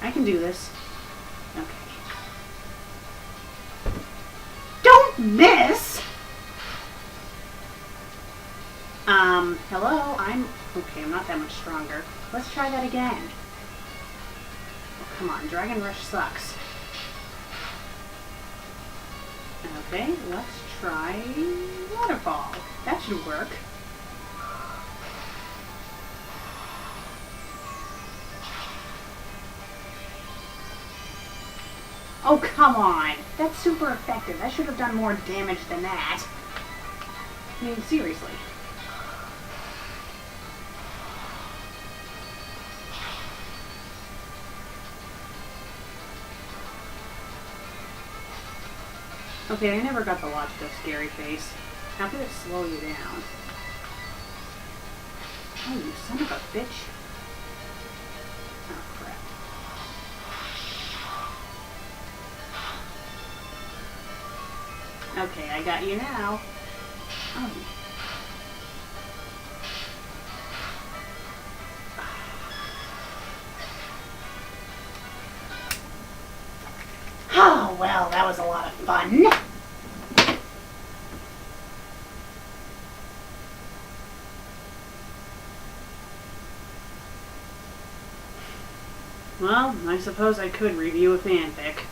I can do this. Okay. Don't miss! Hello? Okay, I'm not that much stronger. Let's try that again. Oh, come on, Dragon Rush sucks. Okay, let's try Waterfall. That should work. Oh, come on! That's super effective. That should have done more damage than that. I mean, seriously. Okay, I never got the logical scary face. How could it slow you down? Oh, you son of a bitch. Oh, crap. Okay, I got you now. Oh. Oh, well, that was a lot of fun. Well, I suppose I could review a fanfic.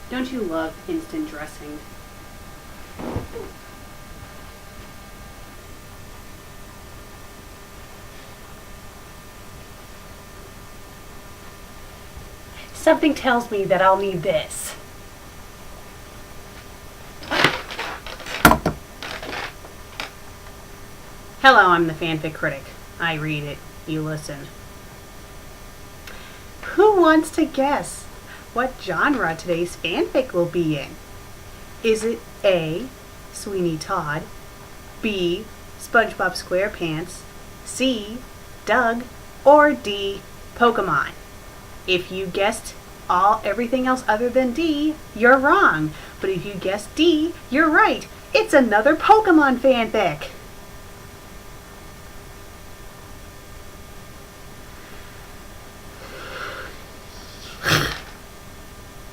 Don't you love instant dressing? Something tells me that I'll need this. Hello, I'm the FanFic Critic. I read it. You listen. Who wants to guess what genre today's fanfic will be in? Is it A, Sweeney Todd, B, SpongeBob SquarePants, C, Doug, or D, Pokemon? If you guessed everything else other than D, you're wrong. But if you guessed D, you're right. It's another Pokemon fanfic.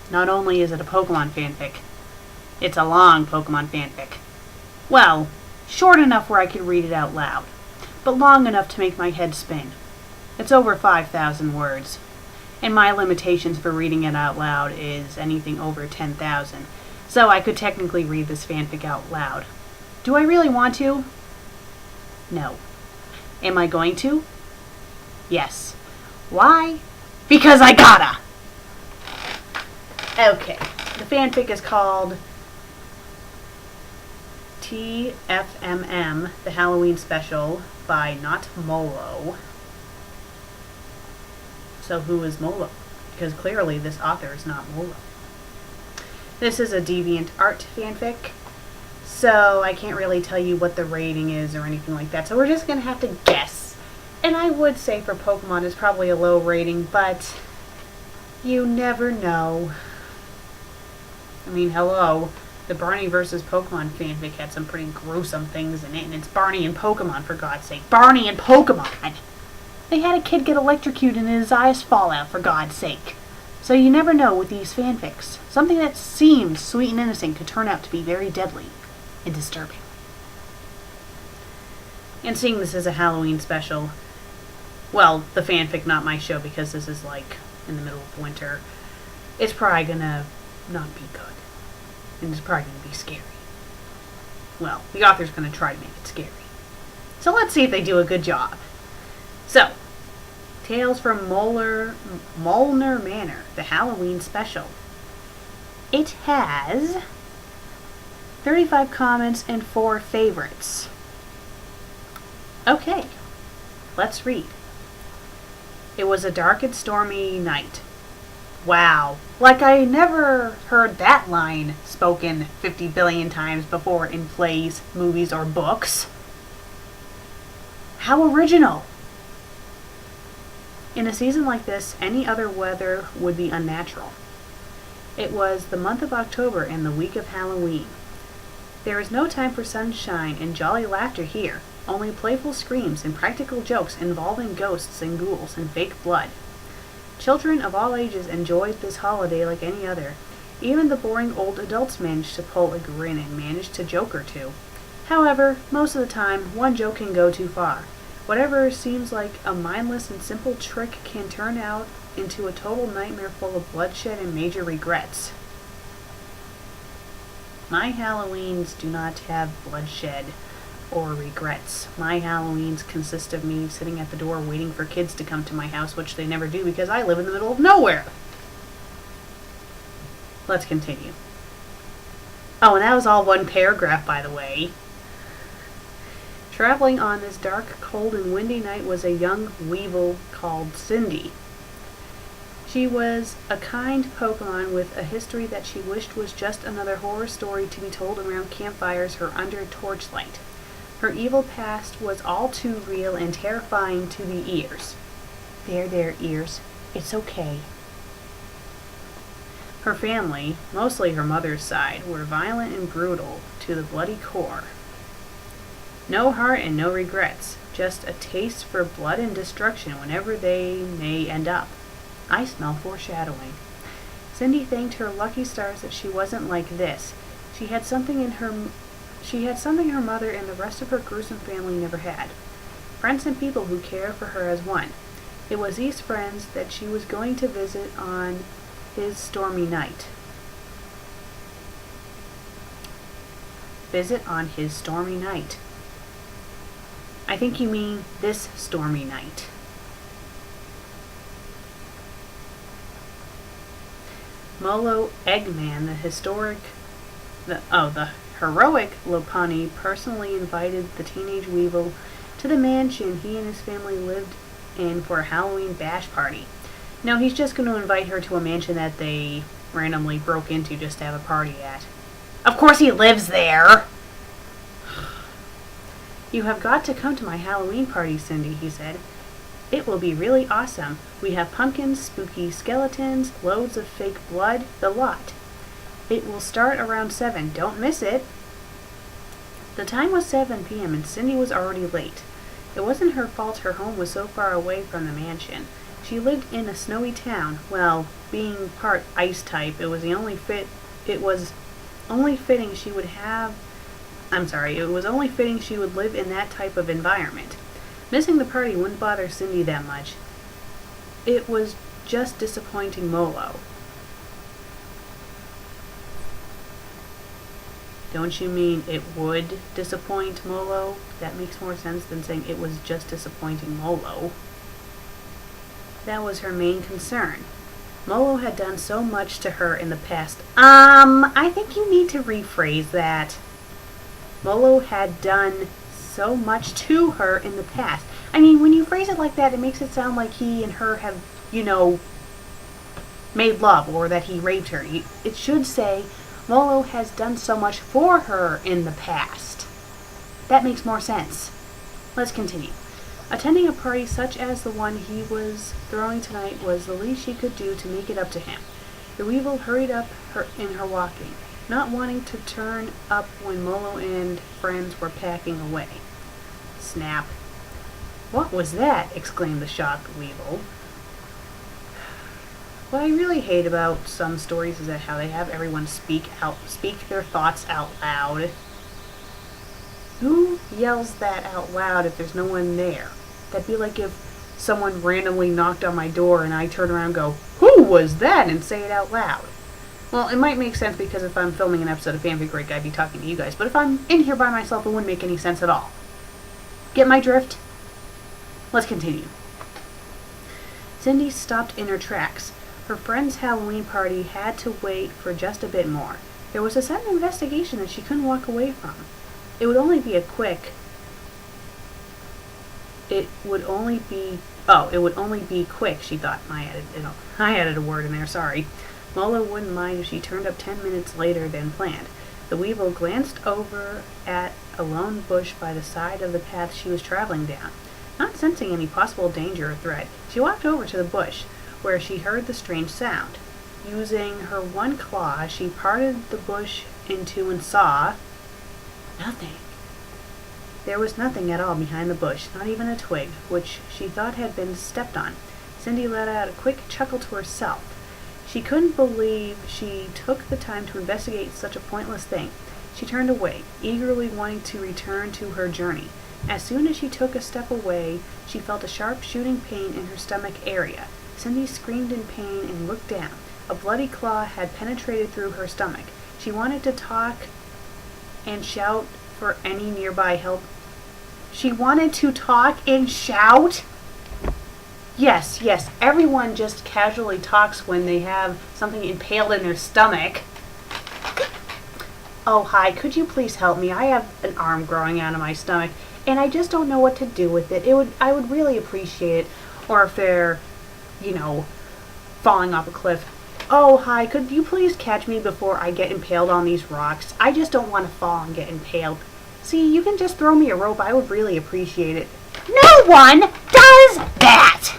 Not only is it a Pokemon fanfic, it's a long Pokemon fanfic. Well, short enough where I could read it out loud, but long enough to make my head spin. It's over 5,000 words, and my limitations for reading it out loud is anything over 10,000, so I could technically read this fanfic out loud. Do I really want to? No. Am I going to? Yes. Why? Because I gotta! Okay, the fanfic is called TFMM, the Halloween Special by Not Molo. So who is Molo? Because clearly this author is not Molo. This is a DeviantArt fanfic, so I can't really tell you what the rating is or anything like that, so we're just going to have to guess. And I would say for Pokemon it's probably a low rating, but you never know. I mean, hello, the Barney vs. Pokemon fanfic had some pretty gruesome things in it, and it's Barney and Pokemon, for God's sake. Barney and Pokemon! They had a kid get electrocuted and his eyes fall out, for God's sake. So you never know with these fanfics. Something that seems sweet and innocent could turn out to be very deadly and disturbing. And seeing this as a Halloween special, well, the fanfic, not my show, because this is like in the middle of winter, it's probably gonna not be good. And it's probably going to be scary. Well, the author's going to try to make it scary. So let's see if they do a good job. So, Tales from Molnar Manor, the Halloween Special. It has 35 comments and 4 favorites. Okay, let's read. It was a dark and stormy night. Wow, like I never heard that line spoken 50 billion times before in plays, movies, or books. How original! In a season like this, any other weather would be unnatural. It was the month of October and the week of Halloween. There is no time for sunshine and jolly laughter here, only playful screams and practical jokes involving ghosts and ghouls and fake blood. Children of all ages enjoyed this holiday like any other. Even the boring old adults managed to pull a grin and managed to joke or two. However, most of the time, one joke can go too far. Whatever seems like a mindless and simple trick can turn out into a total nightmare full of bloodshed and major regrets. My Halloweens do not have bloodshed or regrets. My Halloweens consist of me sitting at the door waiting for kids to come to my house, which they never do because I live in the middle of nowhere. Let's continue. Oh, and that was all one paragraph, by the way. Traveling on this dark, cold, and windy night was a young weevil called Cindy. She was a kind Pokemon with a history that she wished was just another horror story to be told around campfires or under torchlight. Her evil past was all too real and terrifying to the ears. There, ears. It's okay. Her family, mostly her mother's side, were violent and brutal to the bloody core. No heart and no regrets, just a taste for blood and destruction whenever they may end up. I smell foreshadowing. Cindy thanked her lucky stars that she wasn't like this. She had something her mother and the rest of her gruesome family never had. Friends and people who care for her as one. It was these friends that she was going to visit on his stormy night. Visit on his stormy night. I think you mean this stormy night. Molo Eggman, the heroic Lopunny, personally invited the teenage weevil to the mansion he and his family lived in for a Halloween bash party. No, he's just going to invite her to a mansion that they randomly broke into just to have a party at. Of course he lives there! You have got to come to my Halloween party, Cindy, he said. It will be really awesome. We have pumpkins, spooky skeletons, loads of fake blood, the lot. It will start around 7. Don't miss it. The time was 7 p.m. and Cindy was already late. It wasn't her fault her home was so far away from the mansion. She lived in a snowy town. Well, being part ice type, it was only fitting she would live in that type of environment. Missing the party wouldn't bother Cindy that much. It was just disappointing Molo. Don't you mean it would disappoint Molo? That makes more sense than saying it was just disappointing Molo. That was her main concern. Molo had done so much to her in the past. I think you need to rephrase that. Molo had done so much to her in the past. I mean, when you phrase it like that, it makes it sound like he and her have, made love or that he raped her. It should say, Molo has done so much for her in the past. That makes more sense. Let's continue. Attending a party such as the one he was throwing tonight was the least she could do to make it up to him. The weevil hurried up in her walking, not wanting to turn up when Molo and friends were packing away. Snap. What was that? Exclaimed the shocked weevil. What I really hate about some stories is that how they have everyone speak their thoughts out loud. Who yells that out loud if there's no one there? That'd be like if someone randomly knocked on my door and I turn around and go, "Who was that?" and say it out loud. Well, it might make sense because if I'm filming an episode of FanFic Critic, I'd be talking to you guys. But if I'm in here by myself, it wouldn't make any sense at all. Get my drift? Let's continue. Cindy stopped in her tracks. Her friend's Halloween party had to wait for just a bit more. There was a sudden investigation that she couldn't walk away from. It would only be quick, she thought. I added a word in there, sorry. Molo wouldn't mind if she turned up 10 minutes later than planned. The weevil glanced over at a lone bush by the side of the path she was traveling down. Not sensing any possible danger or threat, she walked over to the bush, where she heard the strange sound. Using her one claw, she parted the bush in two and saw nothing. There was nothing at all behind the bush, not even a twig, which she thought had been stepped on. Cindy let out a quick chuckle to herself. She couldn't believe she took the time to investigate such a pointless thing. She turned away, eagerly wanting to return to her journey. As soon as she took a step away, she felt a sharp shooting pain in her stomach area. Cindy screamed in pain and looked down. A bloody claw had penetrated through her stomach. She wanted to talk and shout for any nearby help. She wanted to talk and shout? Yes, everyone just casually talks when they have something impaled in their stomach. Oh, hi, could you please help me? I have an arm growing out of my stomach, and I just don't know what to do with it. I would really appreciate it. Or if they're, falling off a cliff. Oh, hi, could you please catch me before I get impaled on these rocks? I just don't want to fall and get impaled. See, you can just throw me a rope. I would really appreciate it. No one does that!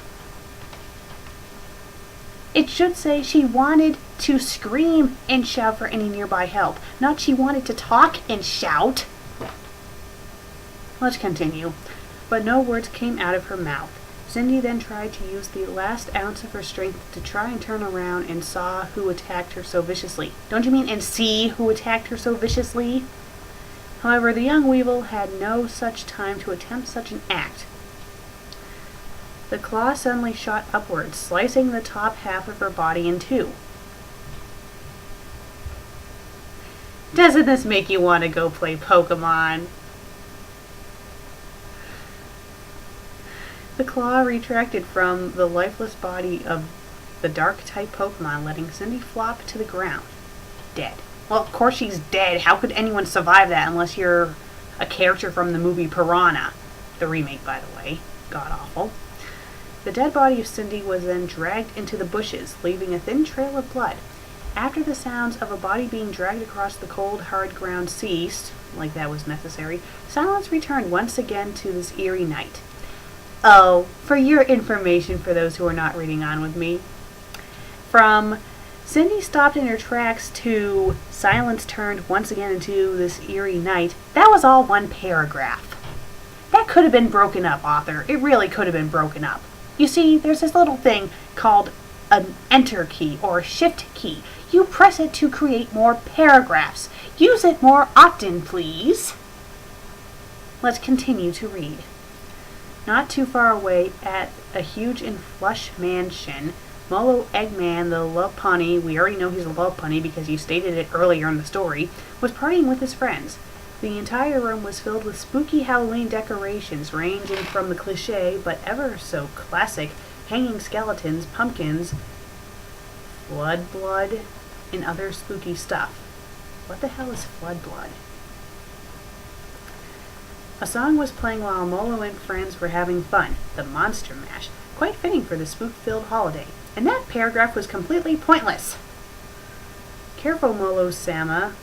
It should say she wanted to scream and shout for any nearby help, not she wanted to talk and shout. Let's continue. But no words came out of her mouth. Cindy then tried to use the last ounce of her strength to try and turn around and saw who attacked her so viciously. Don't you mean and see who attacked her so viciously? However, the young weevil had no such time to attempt such an act. The claw suddenly shot upwards, slicing the top half of her body in two. Doesn't this make you want to go play Pokemon? The claw retracted from the lifeless body of the dark-type Pokemon, letting Cindy flop to the ground, dead. Well, of course she's dead. How could anyone survive that unless you're a character from the movie Piranha? The remake, by the way. God-awful. The dead body of Cindy was then dragged into the bushes, leaving a thin trail of blood. After the sounds of a body being dragged across the cold, hard ground ceased, like that was necessary, silence returned once again to this eerie night. Oh, for your information for those who are not reading on with me. From Cindy stopped in her tracks to silence turned once again into this eerie night, that was all one paragraph. That could have been broken up, author. It really could have been broken up. You see, there's this little thing called an enter key or a shift key. You press it to create more paragraphs. Use it more often, please. Let's continue to read. Not too far away, at a huge and flush mansion, Molo Eggman, the Lopunny, we already know he's a Lopunny because you stated it earlier in the story, was partying with his friends. The entire room was filled with spooky Halloween decorations, ranging from the cliché, but ever so classic, hanging skeletons, pumpkins, flood blood, and other spooky stuff. What the hell is flood blood? A song was playing while Molo and friends were having fun, the Monster Mash, quite fitting for the spook-filled holiday. And that paragraph was completely pointless. Careful, Molo-sama,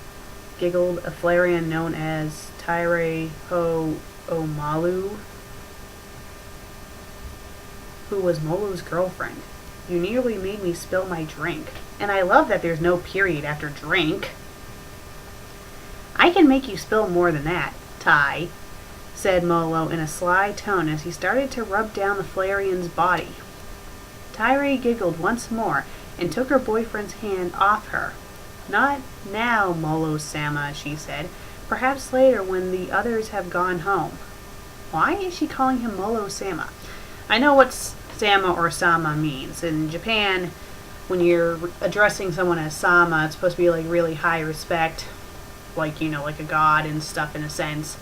giggled a Flareon known as Tyre Ho Omalu, who was Molo's girlfriend. You nearly made me spill my drink. And I love that there's no period after drink. I can make you spill more than that, Ty, said Molo in a sly tone as he started to rub down the Flareon's body. Tyre giggled once more and took her boyfriend's hand off her. Not now, Molo-sama, she said. Perhaps later when the others have gone home. Why is she calling him Molo-sama? I know what sama or sama means. In Japan, when you're addressing someone as sama, it's supposed to be like really high respect, like, like a god and stuff in a sense.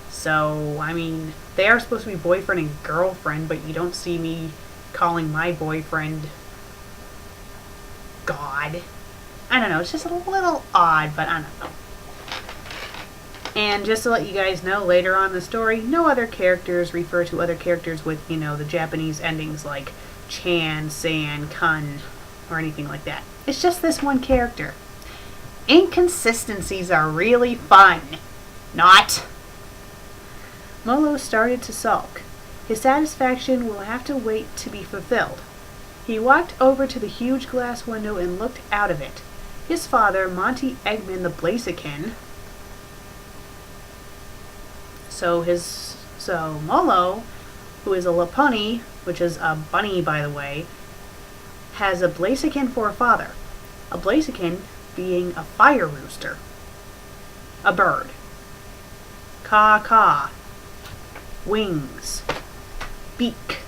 So, I mean, they are supposed to be boyfriend and girlfriend, but you don't see me calling my boyfriend God. I don't know, it's just a little odd, but I don't know. And just to let you guys know, later on in the story, no other characters refer to other characters with, the Japanese endings like Chan, San, Kun, or anything like that. It's just this one character. Inconsistencies are really fun. Not. Molo started to sulk. His satisfaction will have to wait to be fulfilled. He walked over to the huge glass window and looked out of it. His father, Monty Eggman the Blaziken, So Molo, who is a Laponi, which is a bunny by the way, has a Blaziken for a father. A Blaziken being a fire rooster. A bird. Caw. Wings. Beak.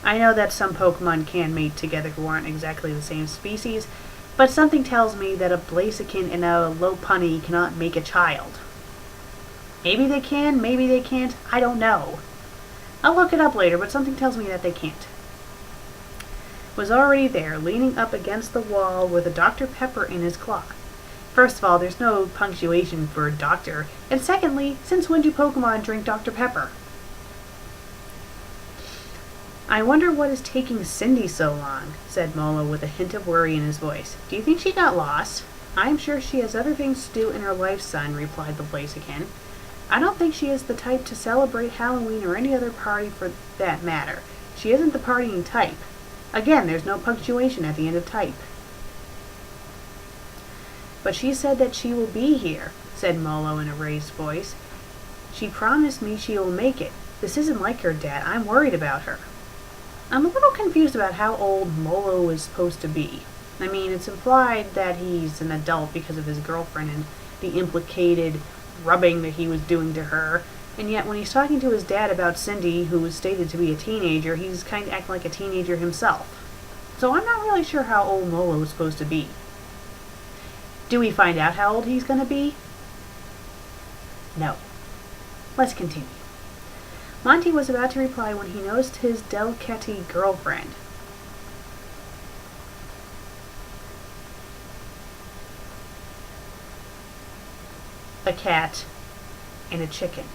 I know that some Pokemon can mate together who aren't exactly the same species, but something tells me that a Blaziken and a Lopunny cannot make a child. Maybe they can, maybe they can't, I don't know. I'll look it up later, but something tells me that they can't. Was already there, leaning up against the wall with a Dr. Pepper in his claw. First of all, there's no punctuation for doctor, and secondly, since when do Pokemon drink Dr. Pepper? I wonder what is taking Cindy so long, said Molo with a hint of worry in his voice. Do you think she got lost? I am sure she has other things to do in her life, son, replied the Blaziken. I don't think she is the type to celebrate Halloween or any other party for that matter. She isn't the partying type. Again, there's no punctuation at the end of type. But she said that she will be here, said Molo in a raised voice. She promised me she will make it. This isn't like her, Dad. I'm worried about her. I'm a little confused about how old Molo is supposed to be. I mean, it's implied that he's an adult because of his girlfriend and the implicated rubbing that he was doing to her, and yet when he's talking to his dad about Cindy, who was stated to be a teenager, he's kind of acting like a teenager himself. So I'm not really sure how old Molo is supposed to be. Do we find out how old he's going to be? No. Let's continue. Monty was about to reply when he noticed his Delcatty girlfriend. A cat and a chicken.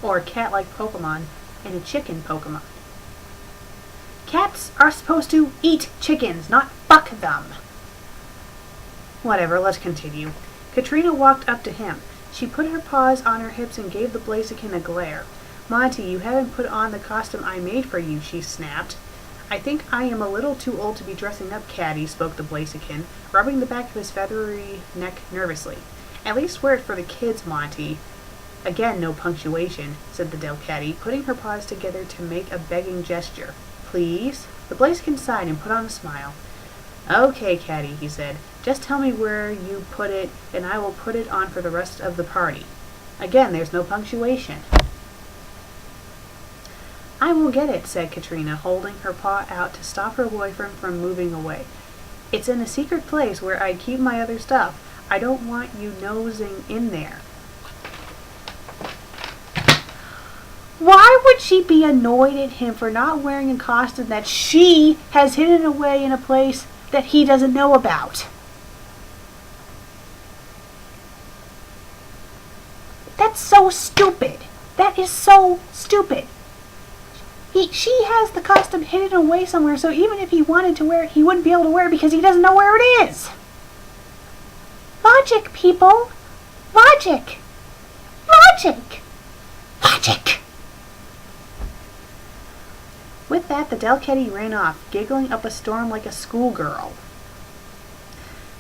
Or a cat-like Pokemon and a chicken Pokemon. Cats are supposed to eat chickens, not fuck them. Whatever, let's continue. Katrina walked up to him. She put her paws on her hips and gave the Blaziken a glare. Monty, you haven't put on the costume I made for you, she snapped. I think I am a little too old to be dressing up, Catty, spoke the Blaziken, rubbing the back of his feathery neck nervously. At least wear it for the kids, Monty. Again, no punctuation, said the Delcatty, putting her paws together to make a begging gesture. Please? The Blaziken sighed and put on a smile. Okay, Catty, he said. Just tell me where you put it, and I will put it on for the rest of the party. Again, there's no punctuation. I will get it, said Katrina, holding her paw out to stop her boyfriend from moving away. It's in a secret place where I keep my other stuff. I don't want you nosing in there. Why would she be annoyed at him for not wearing a costume that she has hidden away in a place that he doesn't know about? That's so stupid. That is so stupid. She has the costume hidden away somewhere, so even if he wanted to wear it, he wouldn't be able to wear it because he doesn't know where it is. Logic, people. Logic. Logic. Logic. With that, the Delcatty ran off, giggling up a storm like a schoolgirl.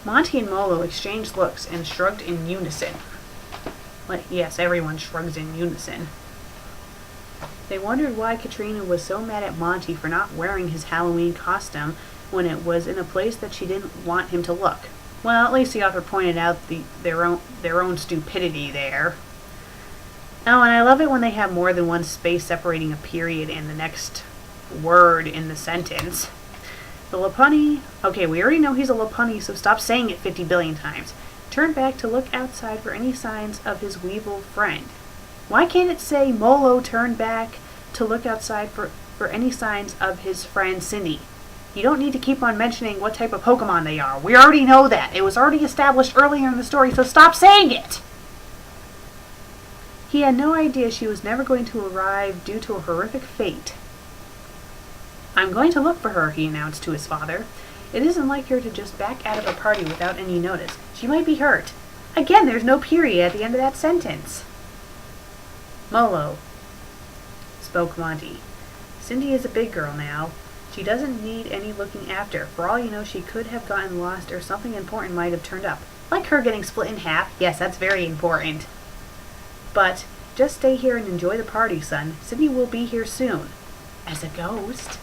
Monty and Molo exchanged looks and shrugged in unison. Yes, everyone shrugs in unison. They wondered why Katrina was so mad at Monty for not wearing his Halloween costume when it was in a place that she didn't want him to look. Well, at least the author pointed out their own stupidity there. Oh, and I love it when they have more than one space separating a period and the next word in the sentence. The Lopunny, okay, we already know he's a Lopunny, so stop saying it 50 billion times. Turned back to look outside for any signs of his Weevil friend. Why can't it say Molo turned back to look outside for any signs of his friend Cindy? You don't need to keep on mentioning what type of Pokemon they are. We already know that. It was already established earlier in the story, so stop saying it! He had no idea she was never going to arrive due to a horrific fate. I'm going to look for her, he announced to his father. It isn't like her to just back out of a party without any notice. She might be hurt. Again, there's no period at the end of that sentence. Molo, spoke Monty. Cindy is a big girl now. She doesn't need any looking after. For all you know, she could have gotten lost or something important might have turned up. Like her getting split in half? Yes, that's very important. But just stay here and enjoy the party, son. Cindy will be here soon. As a ghost?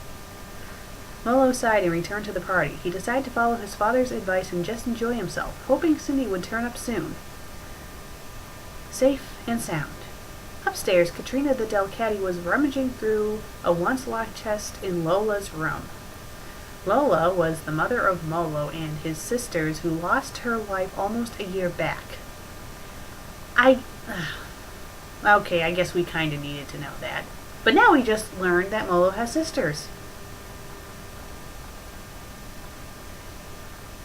Molo sighed and returned to the party. He decided to follow his father's advice and just enjoy himself, hoping Cindy would turn up soon. Safe and sound. Upstairs, Katrina the Delcatty was rummaging through a once-locked chest in Lola's room. Lola was the mother of Molo and his sisters who lost her life almost a year back. Okay, I guess we kind of needed to know that. But now we just learned that Molo has sisters.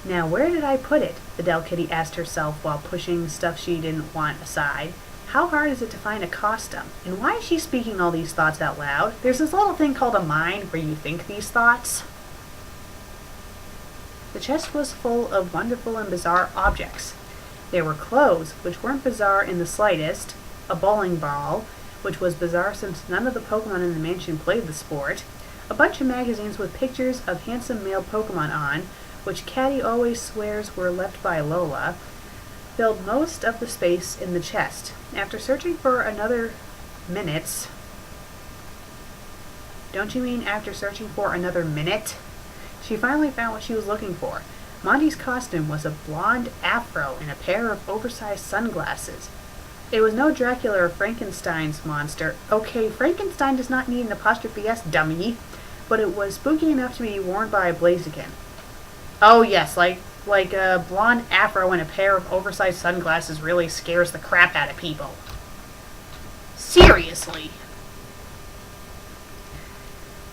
Now, where did I put it? The Delcatty asked herself while pushing stuff she didn't want aside. How hard is it to find a costume? And why is she speaking all these thoughts out loud? There's this little thing called a mind where you think these thoughts. The chest was full of wonderful and bizarre objects. There were clothes, which weren't bizarre in the slightest, a bowling ball, which was bizarre since none of the Pokemon in the mansion played the sport, a bunch of magazines with pictures of handsome male Pokemon on, which Caddy always swears were left by Lola, filled most of the space in the chest. After searching for another minute? Don't you mean after searching for another minute? She finally found what she was looking for. Monty's costume was a blonde afro and a pair of oversized sunglasses. It was no Dracula or Frankenstein's monster. Okay, Frankenstein does not need an apostrophe S, dummy. But it was spooky enough to be worn by a Blaziken. Oh yes, like a blonde afro and a pair of oversized sunglasses really scares the crap out of people. Seriously.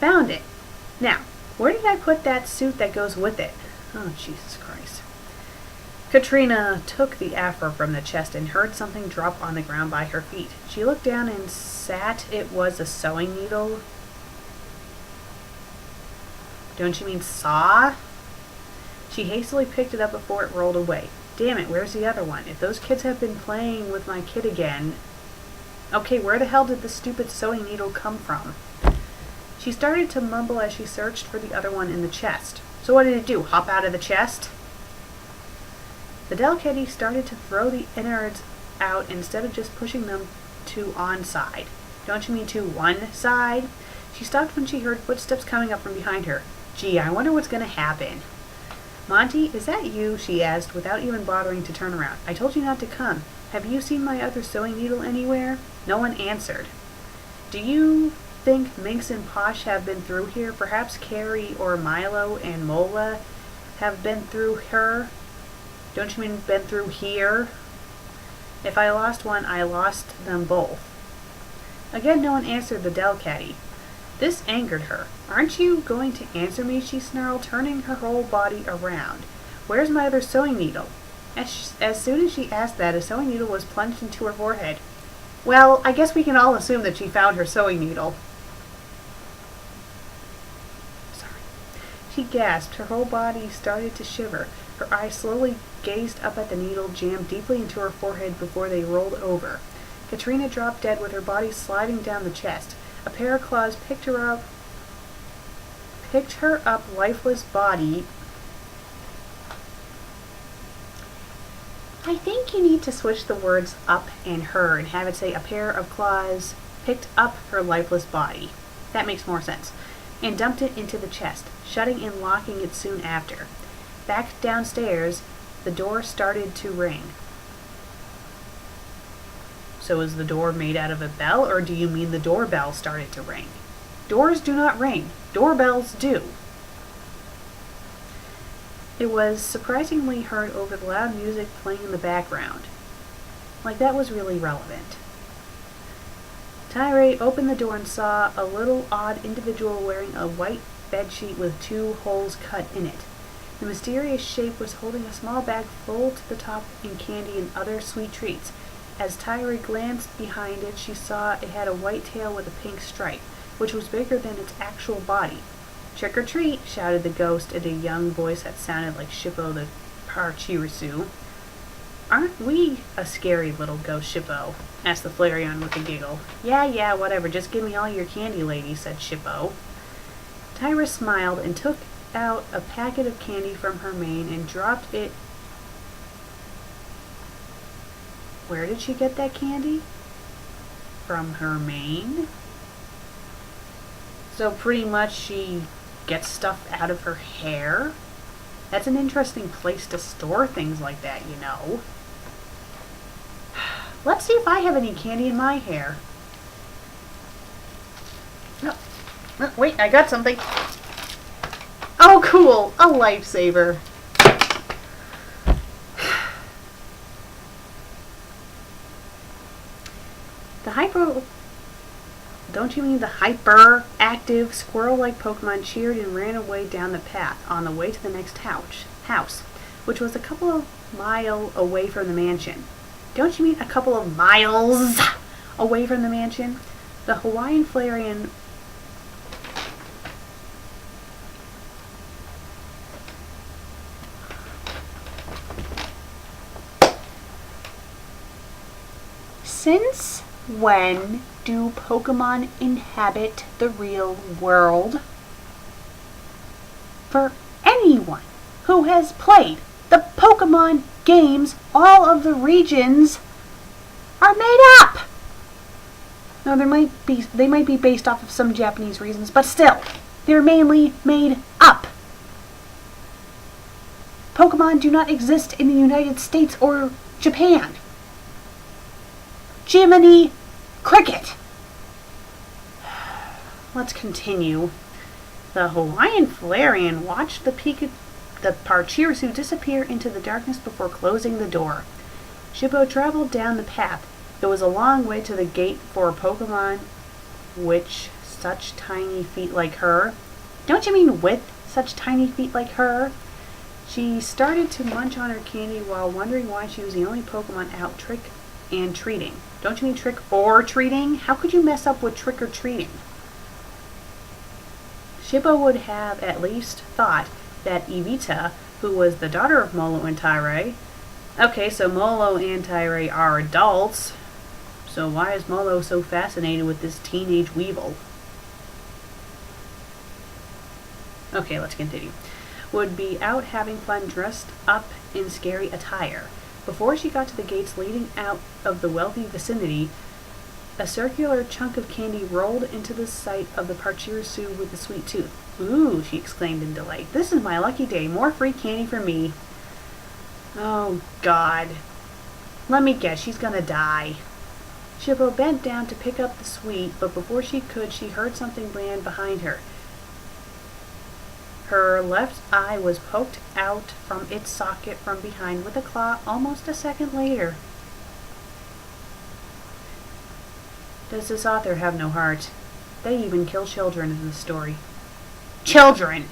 Found it. Now, where did I put that suit that goes with it? Oh, Jesus Christ. Katrina took the afro from the chest and heard something drop on the ground by her feet. She looked down and sat. It was a sewing needle. Don't you mean saw? She hastily picked it up before it rolled away. Damn it, where's the other one? If those kids have been playing with my kid again... Okay, where the hell did the stupid sewing needle come from? She started to mumble as she searched for the other one in the chest. So what did it do, hop out of the chest? The Delcatty started to throw the innards out instead of just pushing them to one side. Don't you mean to one side? She stopped when she heard footsteps coming up from behind her. Gee, I wonder what's going to happen. Monty, is that you? She asked, without even bothering to turn around. I told you not to come. Have you seen my other sewing needle anywhere? No one answered. Do you think Minx and Posh have been through here? Perhaps Carrie or Milo and Mola have been through her? Don't you mean been through here? If I lost one, I lost them both. Again, no one answered the Delcatty. This angered her. Aren't you going to answer me? She snarled, turning her whole body around. Where's my other sewing needle? As soon as she asked that, a sewing needle was plunged into her forehead. Well, I guess we can all assume that she found her sewing needle. Sorry. She gasped. Her whole body started to shiver. Her eyes slowly gazed up at the needle jammed deeply into her forehead before they rolled over. Katrina dropped dead with her body sliding down the chest. A pair of claws picked her up lifeless body. I think you need to switch the words up and her and have it say a pair of claws picked up her lifeless body. That makes more sense. And dumped it into the chest, shutting and locking it soon after. Back downstairs, the door started to ring. So is the door made out of a bell, or do you mean the doorbell started to ring? Doors do not ring. Doorbells do. It was surprisingly heard over the loud music playing in the background. Like that was really relevant. Tyree opened the door and saw a little odd individual wearing a white bedsheet with 2 holes cut in it. The mysterious shape was holding a small bag full to the top in candy and other sweet treats. As Tyree glanced behind it, she saw it had a white tail with a pink stripe, which was bigger than its actual body. "Trick or treat," shouted the ghost in a young voice that sounded like Shippo the Parchirisu. "Aren't we a scary little ghost, Shippo?" asked the Flareon with a giggle. Yeah, whatever, just give me all your candy, lady," said Shippo. Tyra smiled and took out a packet of candy from her mane and dropped it Where did she get that candy? From her mane? So pretty much she gets stuff out of her hair? That's an interesting place to store things like that, you know. Let's see if I have any candy in my hair. No. Oh, wait, I got something. Oh, cool. A lifesaver. Don't you mean the hyperactive squirrel-like Pokemon cheered and ran away down the path on the way to the next house, which was a couple of miles away from the mansion. Don't you mean a couple of miles away from the mansion? The Hawaiian Flareon Since when do Pokemon inhabit the real world? For anyone who has played the Pokemon games, all of the regions are made up. Now they might be based off of some Japanese reasons, but still, they're mainly made up. Pokemon do not exist in the United States or Japan. Jiminy Cricket! Let's continue. The Hawaiian Flareon watched the Pachirisu disappear into the darkness before closing the door. Shippo traveled down the path. It was a long way to the gate for a Pokemon which such tiny feet like her. Don't you mean with such tiny feet like her? She started to munch on her candy while wondering why she was the only Pokemon out trick and treating. Don't you mean trick or treating? How could you mess up with trick or treating? Shippo would have at least thought that Evita, who was the daughter of Molo and Tyree. Okay, so Molo and Tyree are adults. So why is Molo so fascinated with this teenage weevil? Okay, let's continue. Would be out having fun dressed up in scary attire. Before she got to the gates leading out of the wealthy vicinity, a circular chunk of candy rolled into the sight of the Pachirisu with the sweet tooth. Ooh, she exclaimed in delight. This is my lucky day. More free candy for me. Oh, God. Let me guess, she's gonna die. Shippo bent down to pick up the sweet, but before she could, she heard something land behind her. Her left eye was poked out from its socket from behind with a claw almost a second later. Does this author have no heart? They even kill children in the story. Children!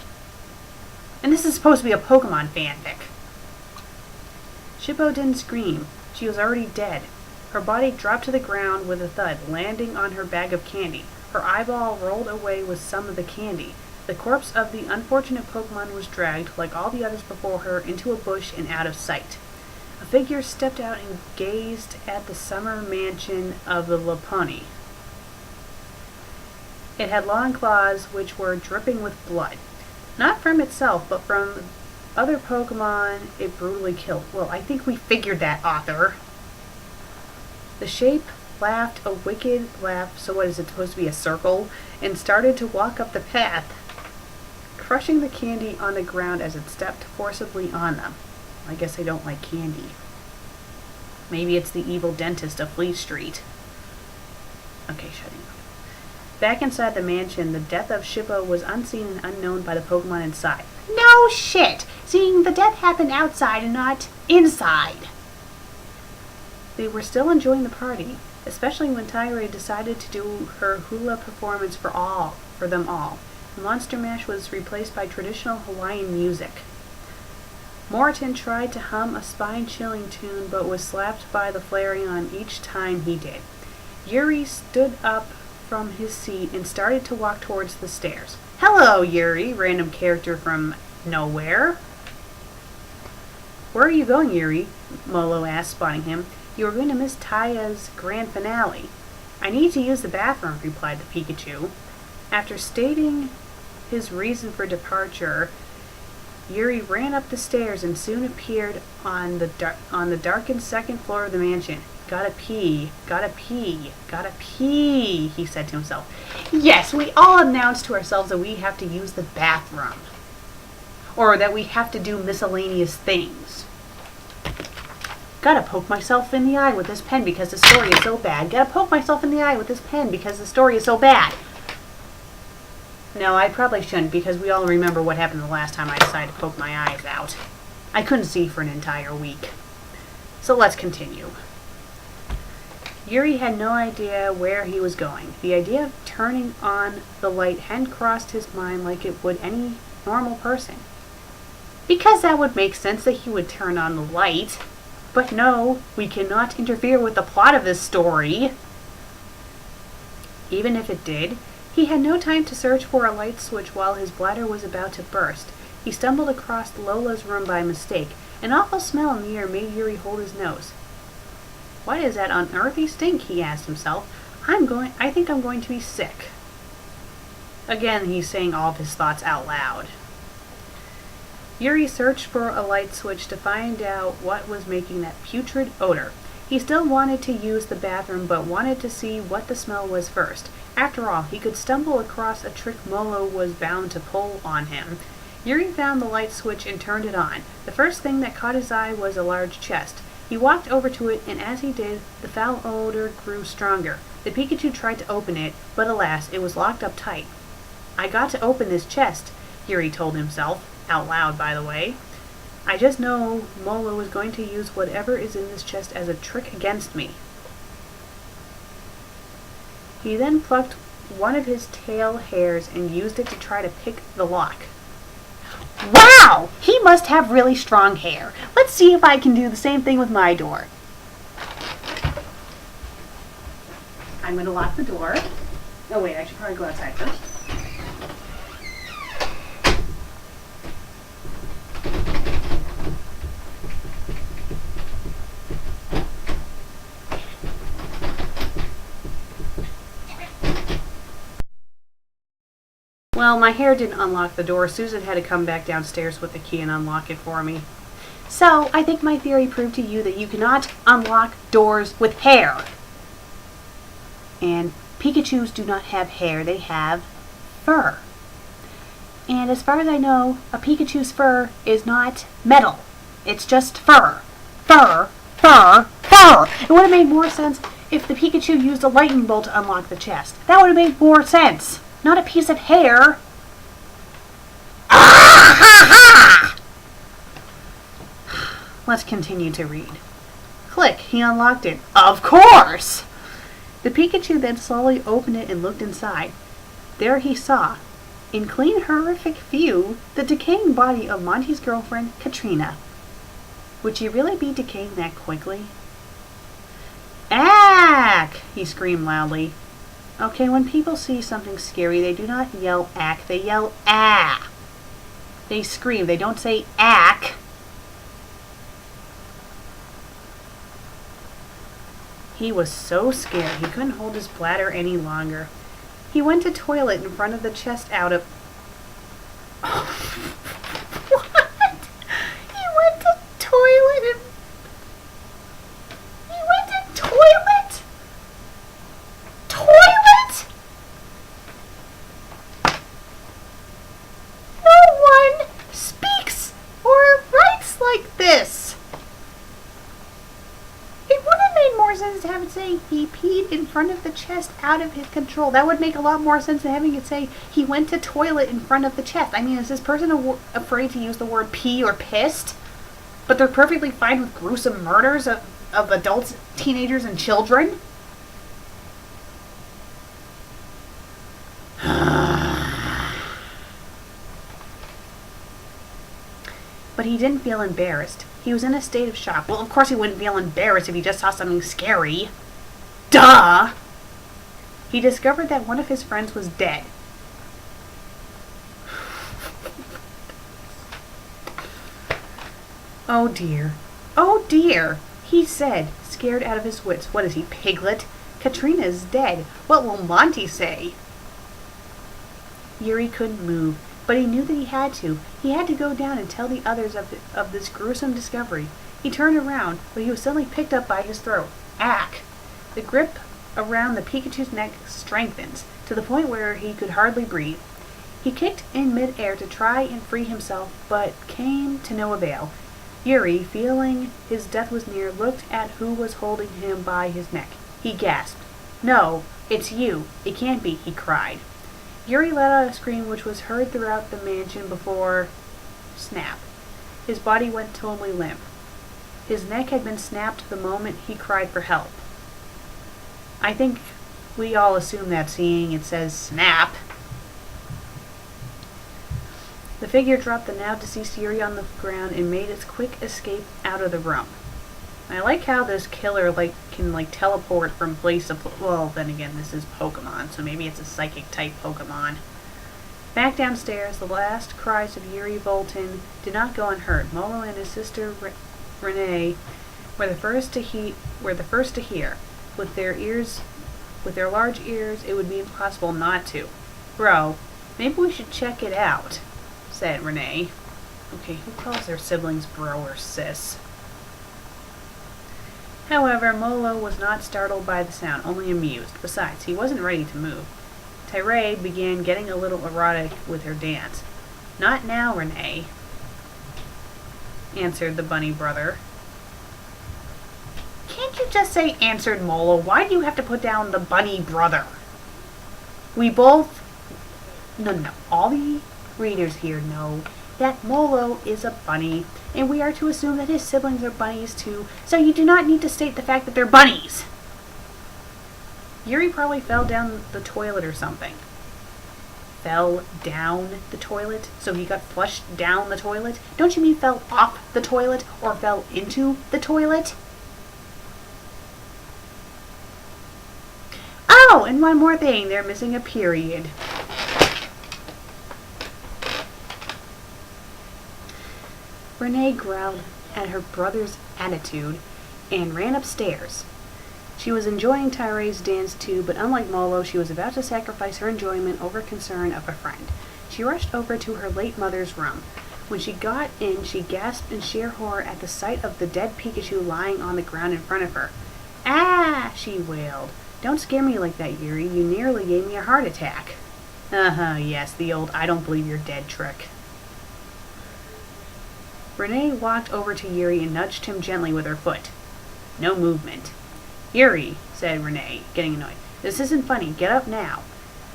And this is supposed to be a Pokemon fanfic. Shippo didn't scream. She was already dead. Her body dropped to the ground with a thud, landing on her bag of candy. Her eyeball rolled away with some of the candy. The corpse of the unfortunate Pokemon was dragged, like all the others before her, into a bush and out of sight. A figure stepped out and gazed at the summer mansion of the Laponi. It had long claws which were dripping with blood. Not from itself, but from other Pokemon it brutally killed. Well, I think we figured that, author. The shape laughed a wicked laugh, so what is it supposed to be, a circle? And started to walk up the path, crushing the candy on the ground as it stepped forcibly on them. I guess I don't like candy. Maybe it's the evil dentist of Fleet Street. Okay, shutting up. Back inside the mansion, the death of Shippo was unseen and unknown by the Pokemon inside. No shit! Seeing the death happen outside and not inside. They were still enjoying the party, especially when Tyree decided to do her hula performance for them all. Monster Mash was replaced by traditional Hawaiian music. Morton tried to hum a spine-chilling tune, but was slapped by the Flareon each time he did. Yuri stood up from his seat and started to walk towards the stairs. Hello, Yuri, random character from nowhere. Where are you going, Yuri? Molo asked, spotting him. You are going to miss Taya's grand finale. I need to use the bathroom, replied the Pikachu. After stating his reason for departure, Yuri ran up the stairs and soon appeared on the darkened second floor of the mansion. Gotta pee, gotta pee, gotta pee, he said to himself. Yes, we all announce to ourselves that we have to use the bathroom. Or that we have to do miscellaneous things. Gotta poke myself in the eye with this pen because the story is so bad. Gotta poke myself in the eye with this pen because the story is so bad. No, I probably shouldn't because we all remember what happened the last time I decided to poke my eyes out. I couldn't see for an entire week. So let's continue. Yuri had no idea where he was going. The idea of turning on the light hadn't crossed his mind like it would any normal person. Because that would make sense that he would turn on the light. But no, we cannot interfere with the plot of this story. Even if it did, he had no time to search for a light switch while his bladder was about to burst. He stumbled across Lola's room by mistake. An awful smell in the air made Yuri hold his nose. What is that unearthly stink? He asked himself. I think I'm going to be sick. Again, he's saying all of his thoughts out loud. Yuri searched for a light switch to find out what was making that putrid odor. He still wanted to use the bathroom, but wanted to see what the smell was first. After all, he could stumble across a trick Molo was bound to pull on him. Yuri found the light switch and turned it on. The first thing that caught his eye was a large chest. He walked over to it, and as he did, the foul odor grew stronger. The Pikachu tried to open it, but alas, it was locked up tight. I got to open this chest, Yuri told himself, out loud by the way. I just know Molo is going to use whatever is in this chest as a trick against me. He then plucked one of his tail hairs and used it to try to pick the lock. Wow! He must have really strong hair. Let's see if I can do the same thing with my door. I'm going to lock the door. Oh wait, I should probably go outside first. Well, my hair didn't unlock the door. Susan had to come back downstairs with the key and unlock it for me. So, I think my theory proved to you that you cannot unlock doors with hair. And Pikachus do not have hair, they have fur. And as far as I know, a Pikachu's fur is not metal. It's just fur. Fur, fur, fur! It would have made more sense if the Pikachu used a lightning bolt to unlock the chest. That would have made more sense. Not a piece of hair. Ah, ha, ha! Let's continue to read. Click, he unlocked it. Of course! The Pikachu then slowly opened it and looked inside. There he saw, in clean horrific view, the decaying body of Monty's girlfriend, Katrina. Would she really be decaying that quickly? Ack! He screamed loudly. Okay, when people see something scary, they do not yell ack, they yell ah. They scream, they don't say ack. He was so scared he couldn't hold his bladder any longer. He went to toilet in front of the chest out of... What? He went to toilet and... He went to toilet? Toilet? No one speaks or writes like this. It would have made more sense to have it say he peed in front of the chest out of his control. That would make a lot more sense than having it say he went to toilet in front of the chest. I mean, is this person afraid to use the word pee or pissed? But they're perfectly fine with gruesome murders of adults, teenagers, and children? But he didn't feel embarrassed. He was in a state of shock. Well, of course he wouldn't feel embarrassed if he just saw something scary. Duh! He discovered that one of his friends was dead. Oh dear. Oh dear! He said, scared out of his wits. What is he, Piglet? Katrina is dead. What will Monty say? Yuri couldn't move, but he knew that he had to. He had to go down and tell the others of this gruesome discovery. He turned around, but he was suddenly picked up by his throat. Ack! The grip around the Pikachu's neck strengthened, to the point where he could hardly breathe. He kicked in mid-air to try and free himself, but came to no avail. Yuri, feeling his death was near, looked at who was holding him by his neck. He gasped. "No, it's you. It can't be," he cried. Yuri let out a scream which was heard throughout the mansion before... snap. His body went totally limp. His neck had been snapped the moment he cried for help. I think we all assume that seeing it says snap. The figure dropped the now deceased Yuri on the ground and made its quick escape out of the room. I like how this killer can teleport from place to place. Well, then again, this is Pokemon, so maybe it's a psychic type Pokemon. Back downstairs, the last cries of Yuri Bolton did not go unheard. Molo and his sister Renee were the first to hear. With their large ears, it would be impossible not to. "Bro, maybe we should check it out," said Renee. Okay, who calls their siblings bro or sis? However, Molo was not startled by the sound, only amused. Besides, he wasn't ready to move. Tirade began getting a little erotic with her dance. "Not now, Renee," answered the bunny brother. "Can't you just say," answered Molo. "Why do you have to put down the bunny brother?" We both... No. All the readers here know that Molo is a bunny, and we are to assume that his siblings are bunnies too, so you do not need to state the fact that they're bunnies. Yuri probably fell down the toilet or something. Fell down the toilet? So he got flushed down the toilet? Don't you mean fell off the toilet or fell into the toilet? Oh, and one more thing. They're missing a period. Renee growled at her brother's attitude and ran upstairs. She was enjoying Tyree's dance too, but unlike Molo, she was about to sacrifice her enjoyment over concern of a friend. She rushed over to her late mother's room. When she got in, she gasped in sheer horror at the sight of the dead Pikachu lying on the ground in front of her. "Ah!" she wailed. "Don't scare me like that, Yuri. You nearly gave me a heart attack." Yes, the old "I don't believe you're dead" trick. Renee walked over to Yuri and nudged him gently with her foot. No movement. "Yuri," said Renee, getting annoyed. "This isn't funny. Get up now."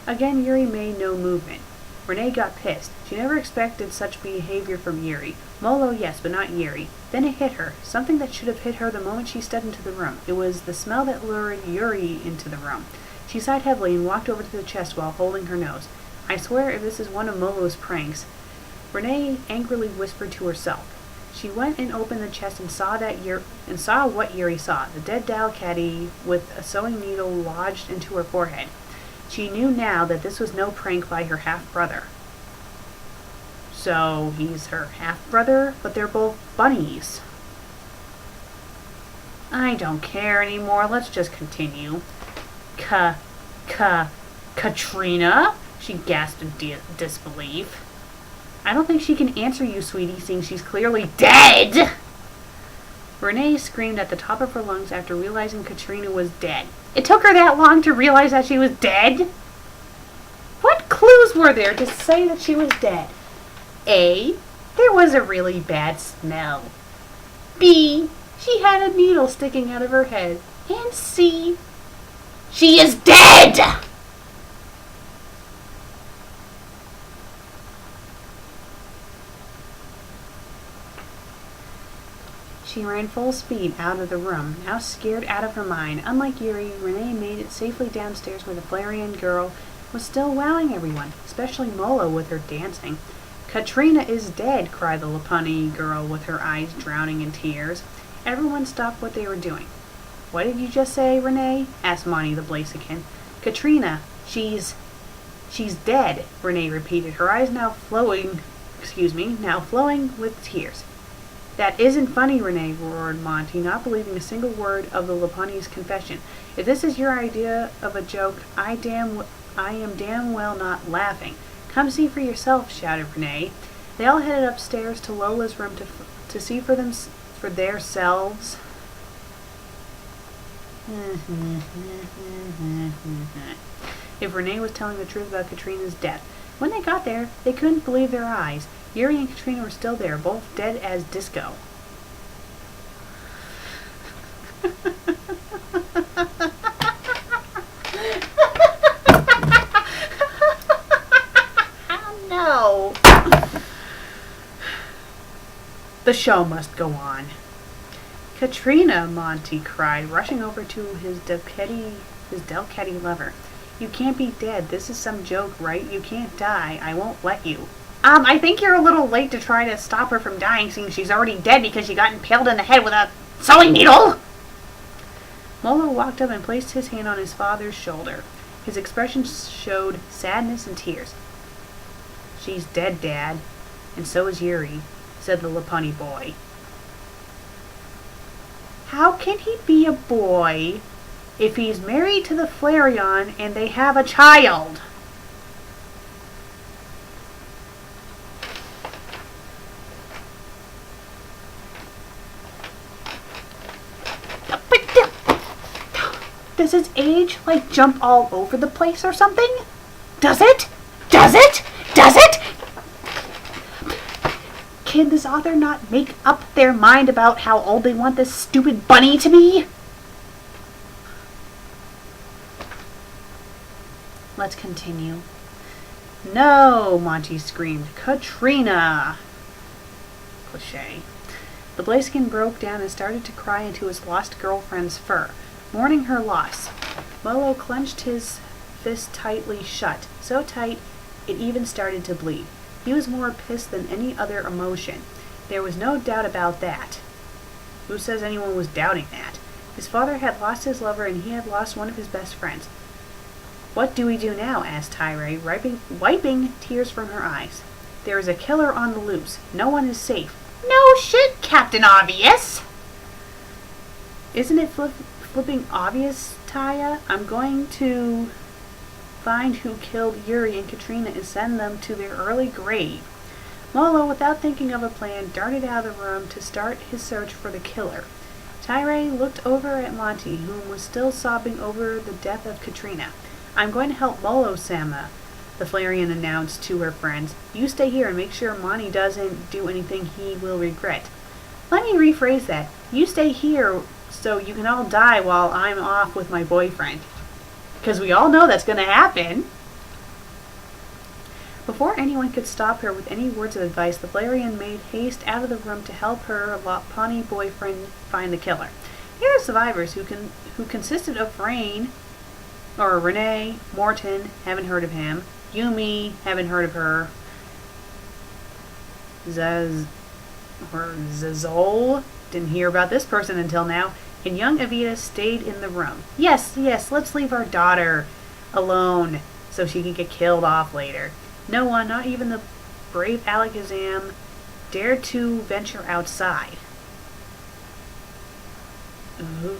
Again, Yuri made no movement. Renee got pissed. She never expected such behavior from Yuri. Molo, yes, but not Yuri. Then it hit her. Something that should have hit her the moment she stepped into the room. It was the smell that lured Yuri into the room. She sighed heavily and walked over to the chest while holding her nose. "I swear if this is one of Molo's pranks," Renee angrily whispered to herself. She went and opened the chest and saw what Yuri saw, the dead Dalcatty with a sewing needle lodged into her forehead. She knew now that this was no prank by her half-brother. So he's her half-brother, but they're both bunnies. I don't care anymore. Let's just continue. Katrina? She gasped in disbelief. "I don't think she can answer you, sweetie, seeing she's clearly dead!" Renee screamed at the top of her lungs after realizing Katrina was dead. It took her that long to realize that she was dead? What clues were there to say that she was dead? A. There was a really bad smell. B. She had a needle sticking out of her head. And C. She is dead! She ran full speed out of the room, now scared out of her mind. Unlike Yuri, Renee made it safely downstairs where the Flareon girl was still wowing everyone, especially Molo with her dancing. "Katrina is dead," cried the Lopunny girl with her eyes drowning in tears. Everyone stopped what they were doing. "What did you just say, Renee?" asked Monty the Blaziken. "Katrina, she's dead," Renee repeated, her eyes now flowing with tears. "That isn't funny, Renee," roared Monty, not believing a single word of the Lopunny's confession. "If this is your idea of a joke, I am damn well not laughing. Come see for yourself," shouted Renee. They all headed upstairs to Lola's room to see for themselves If Renee was telling the truth about Katrina's death. When they got there, they couldn't believe their eyes. Yuri and Katrina were still there, both dead as disco. No. The show must go on. Katrina, Monty cried, rushing over to his Delcatty lover. You can't be dead. This is some joke, right? You can't die. I won't let you. I think you're a little late to try to stop her from dying, seeing she's already dead because she got impaled in the head with a sewing needle. Molo walked up and placed his hand on his father's shoulder. His expression showed sadness and tears. She's dead, Dad, and so is Yuri, said the Laponi boy. How can he be a boy if he's married to the Flareon and they have a child? Does his age, jump all over the place or something? Does it? Does it? Does it? Can this author not make up their mind about how old they want this stupid bunny to be? Let's continue. No, Monty screamed. Katrina! Cliche. The Blaziken broke down and started to cry into his lost girlfriend's fur, mourning her loss. Molo clenched his fist tightly shut, so tight it even started to bleed. He was more pissed than any other emotion. There was no doubt about that. Who says anyone was doubting that? His father had lost his lover and he had lost one of his best friends. What do we do now? Asked Tyree, wiping tears from her eyes. There is a killer on the loose. No one is safe. No shit, Captain Obvious! Isn't it flipping obvious, Taya? I'm going to find who killed Yuri and Katrina and send them to their early grave. Molo, without thinking of a plan, darted out of the room to start his search for the killer. Tyree looked over at Monty, whom was still sobbing over the death of Katrina. I'm going to help Molo, Sama, the Flareon announced to her friends. You stay here and make sure Monty doesn't do anything he will regret. Let me rephrase that. You stay here so you can all die while I'm off with my boyfriend. Because we all know that's going to happen. Before anyone could stop her with any words of advice, the Flareon made haste out of the room to help her Laponi boyfriend find the killer. Here are survivors who consisted of Renee, Morton, haven't heard of him, Yumi, haven't heard of her, Zazol, didn't hear about this person until now, and young Evita stayed in the room. Yes, let's leave our daughter alone so she can get killed off later. No one, not even the brave Alakazam, dared to venture outside.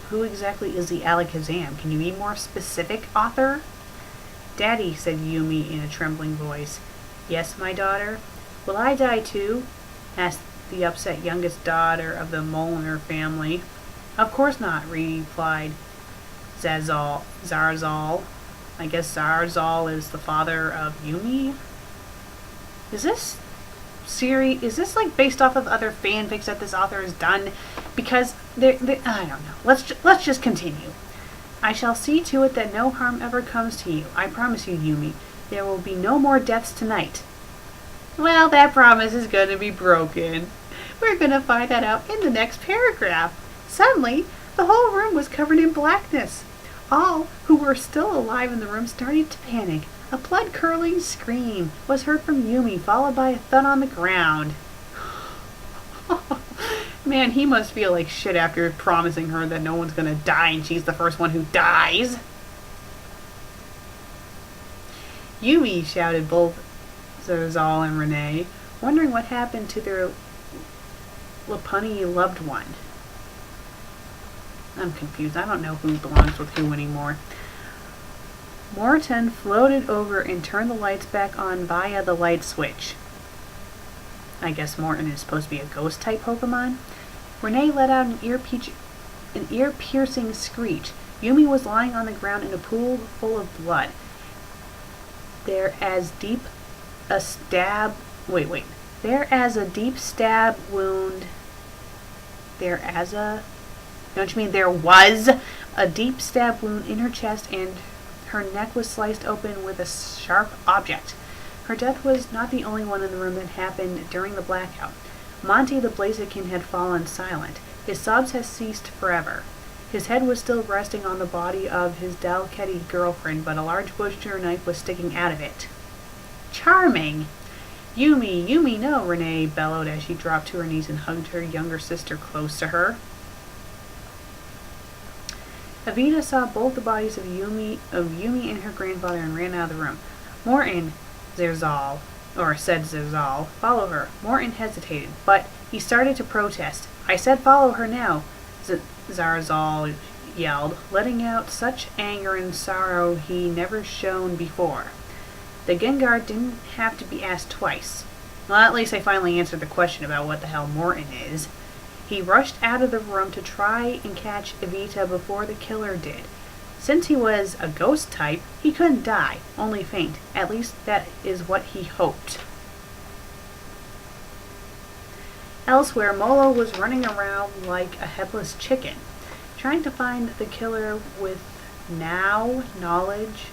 Who exactly is the Alakazam? Can you be more specific, author? Daddy, said Yumi in a trembling voice. Yes, my daughter? Will I die too? Asked the upset youngest daughter of the Molnar family. Of course not, replied Zarzal. I guess Zarzal is the father of Yumi? Is this based off of other fanfics that this author has done? Because I don't know. Let's just continue. I shall see to it that no harm ever comes to you. I promise you, Yumi. There will be no more deaths tonight. Well, that promise is going to be broken. We're going to find that out in the next paragraph. Suddenly, the whole room was covered in blackness. All who were still alive in the room started to panic. A blood-curdling scream was heard from Yumi, followed by a thud on the ground. Man, he must feel like shit after promising her that no one's gonna die and she's the first one who dies. Yumi, shouted both Zarzal and Renee, wondering what happened to their Laponi loved one. I'm confused. I don't know who belongs with who anymore. Morton floated over and turned the lights back on via the light switch. I guess Morton is supposed to be a ghost-type Pokemon. Renee let out an ear-piercing screech. Yumi was lying on the ground in a pool full of blood. There as deep a stab... Wait. There as a deep stab wound... There as a... Don't you mean there was a deep stab wound in her chest and her neck was sliced open with a sharp object. Her death was not the only one in the room that happened during the blackout. Monty the Blaziken had fallen silent. His sobs had ceased forever. His head was still resting on the body of his Dalketi girlfriend, but a large butcher knife was sticking out of it. Charming! Yumi, no, Renee bellowed as she dropped to her knees and hugged her younger sister close to her. Evita saw both the bodies of Yumi and her grandfather and ran out of the room. Morton, said Zerzal, follow her. Morton hesitated, but he started to protest. I said follow her now, Zerzal yelled, letting out such anger and sorrow he never shown before. The Gengar didn't have to be asked twice. Well, at least I finally answered the question about what the hell Morton is. He rushed out of the room to try and catch Evita before the killer did. Since he was a ghost type, he couldn't die, only faint. At least that is what he hoped. Elsewhere, Molo was running around like a headless chicken, trying to find the killer with knowledge.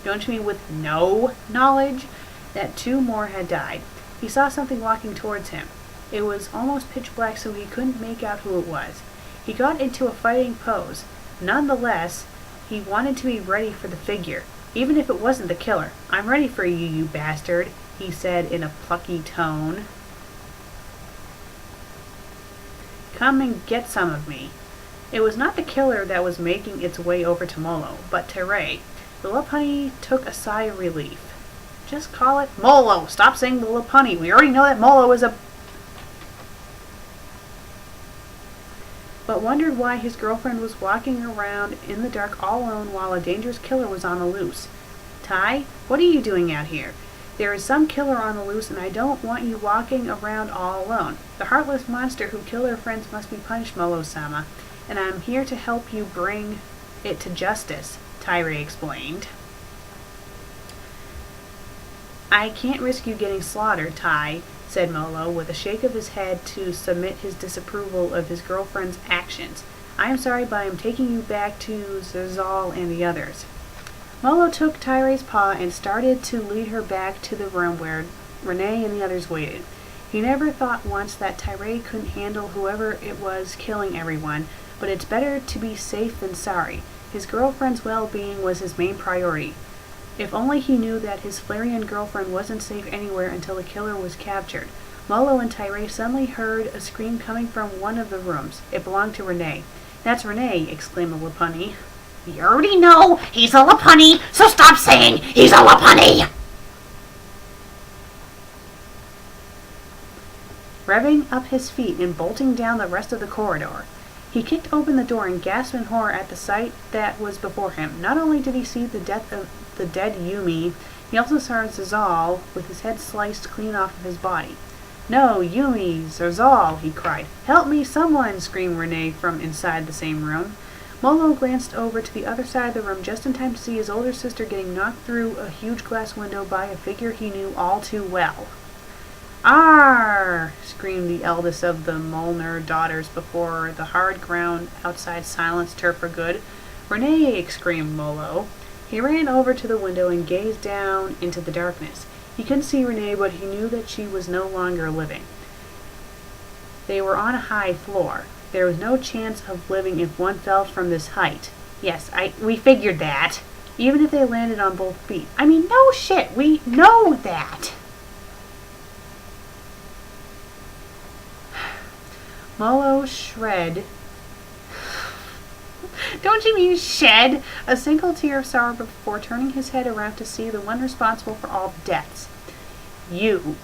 Don't you mean with no knowledge that two more had died? He saw something walking towards him. It was almost pitch black, so he couldn't make out who it was. He got into a fighting pose. Nonetheless, he wanted to be ready for the figure, even if it wasn't the killer. I'm ready for you, you bastard, he said in a plucky tone. Come and get some of me. It was not the killer that was making its way over to Molo, but Teray. The Lopunny took a sigh of relief. Just call it Molo. Stop saying the Lopunny. We already know that Molo is a... But wondered why his girlfriend was walking around in the dark all alone while a dangerous killer was on the loose. Tai, what are you doing out here? There is some killer on the loose and I don't want you walking around all alone. The heartless monster who killed our friends must be punished, Molo-sama, and I'm here to help you bring it to justice, Tyree explained. I can't risk you getting slaughtered, Tai, said Molo, with a shake of his head to submit his disapproval of his girlfriend's actions. I am sorry, but I am taking you back to Zerzal and the others. Molo took Tyree's paw and started to lead her back to the room where Renee and the others waited. He never thought once that Tyree couldn't handle whoever it was killing everyone, but it's better to be safe than sorry. His girlfriend's well-being was his main priority. If only he knew that his Flareon girlfriend wasn't safe anywhere until the killer was captured. Molo and Tyree suddenly heard a scream coming from one of the rooms. It belonged to Renee. That's Renee, exclaimed the Lopunny. We already know he's a Lopunny, so stop saying he's a Lopunny! Revving up his feet and bolting down the rest of the corridor, he kicked open the door and gasped in horror at the sight that was before him. Not only did he see the death of the dead Yumi, he also saw Zerzal with his head sliced clean off of his body. No, Yumi, Zerzal, he cried. Help me, someone, screamed Renee from inside the same room. Molo glanced over to the other side of the room just in time to see his older sister getting knocked through a huge glass window by a figure he knew all too well. Arr! Screamed the eldest of the Molnar daughters before the hard ground outside silenced her for good. Renee! Exclaimed Molo. He ran over to the window and gazed down into the darkness. He couldn't see Renee, but he knew that she was no longer living. They were on a high floor. There was no chance of living if one fell from this height. Yes, we figured that. Even if they landed on both feet. I mean, no shit, we know that. Molo shred. Don't you mean shed? A single tear of sorrow before turning his head around to see the one responsible for all the deaths. You,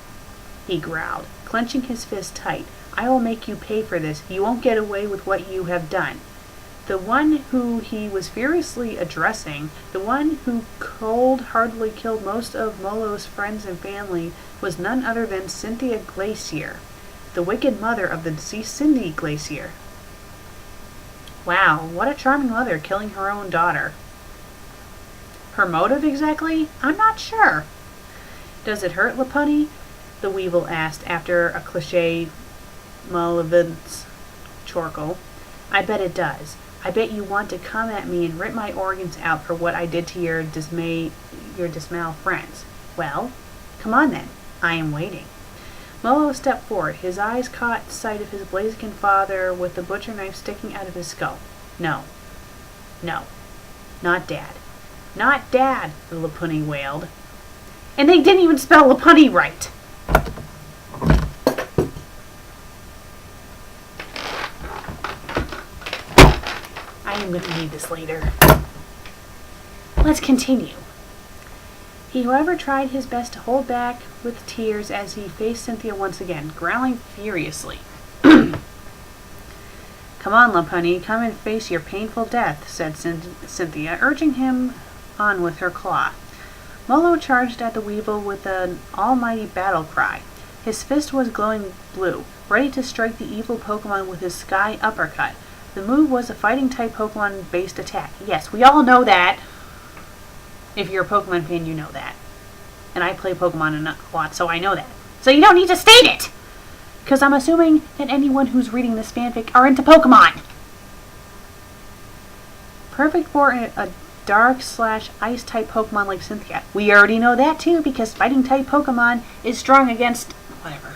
he growled, clenching his fist tight. I will make you pay for this. You won't get away with what you have done. The one who he was furiously addressing, the one who cold-heartedly killed most of Molo's friends and family, was none other than Cynthia Glacier, the wicked mother of the deceased Cindy Glacier. Wow, what a charming mother killing her own daughter. Her motive exactly? I'm not sure. Does it hurt, Lapunny? The Weevil asked after a cliché malevolence chortle. I bet it does. I bet you want to come at me and rip my organs out for what I did to your dismal friends. Well, come on then. I am waiting. Molo stepped forward. His eyes caught sight of his Blaziken father with the butcher knife sticking out of his skull. No. No. Not Dad. Not Dad, the Lapunny wailed. And they didn't even spell Lapunny right. I am going to need this later. Let's continue. He, however, tried his best to hold back with tears as he faced Cynthia once again, growling furiously. Come on, Lapunny, come and face your painful death, said Cynthia, urging him on with her claw. Molo charged at the Weevil with an almighty battle cry. His fist was glowing blue, ready to strike the evil Pokemon with his Sky Uppercut. The move was a fighting-type Pokemon-based attack. Yes, we all know that. If you're a Pokemon fan, you know that. And I play Pokemon a lot, so I know that. So you don't need to state it! Because I'm assuming that anyone who's reading this fanfic are into Pokemon. Perfect for a dark/ice-type Pokemon like Cynthia. We already know that too, because fighting-type Pokemon is strong against... whatever.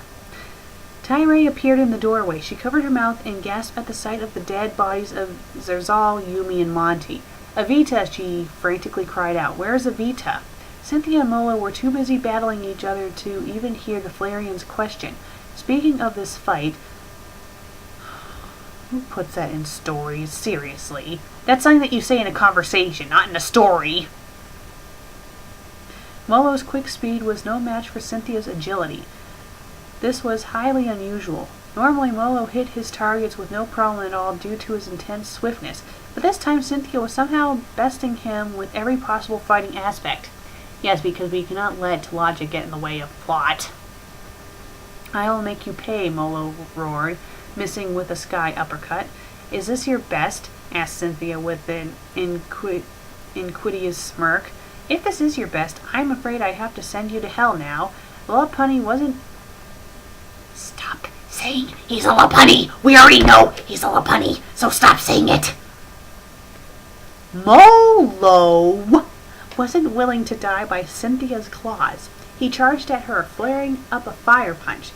Tyree appeared in the doorway. She covered her mouth and gasped at the sight of the dead bodies of Zerzal, Yumi, and Monty. Avita, she frantically cried out. Where's Avita? Cynthia and Molo were too busy battling each other to even hear the Flareon's question. Speaking of this fight... Who puts that in stories? Seriously. That's something that you say in a conversation, not in a story. Molo's quick speed was no match for Cynthia's agility. This was highly unusual. Normally, Molo hit his targets with no problem at all due to his intense swiftness, but this time Cynthia was somehow besting him with every possible fighting aspect. Yes, because we cannot let logic get in the way of plot. I'll make you pay, Molo roared, missing with a Sky Uppercut. Is this your best? Asked Cynthia with an inquidious smirk. If this is your best, I'm afraid I have to send you to hell now. Lapunny wasn't... Stop saying he's a Lapunny. We already know he's a Lapunny, so stop saying it. Molo wasn't willing to die by Cynthia's claws. He charged at her, flaring up a fire punch.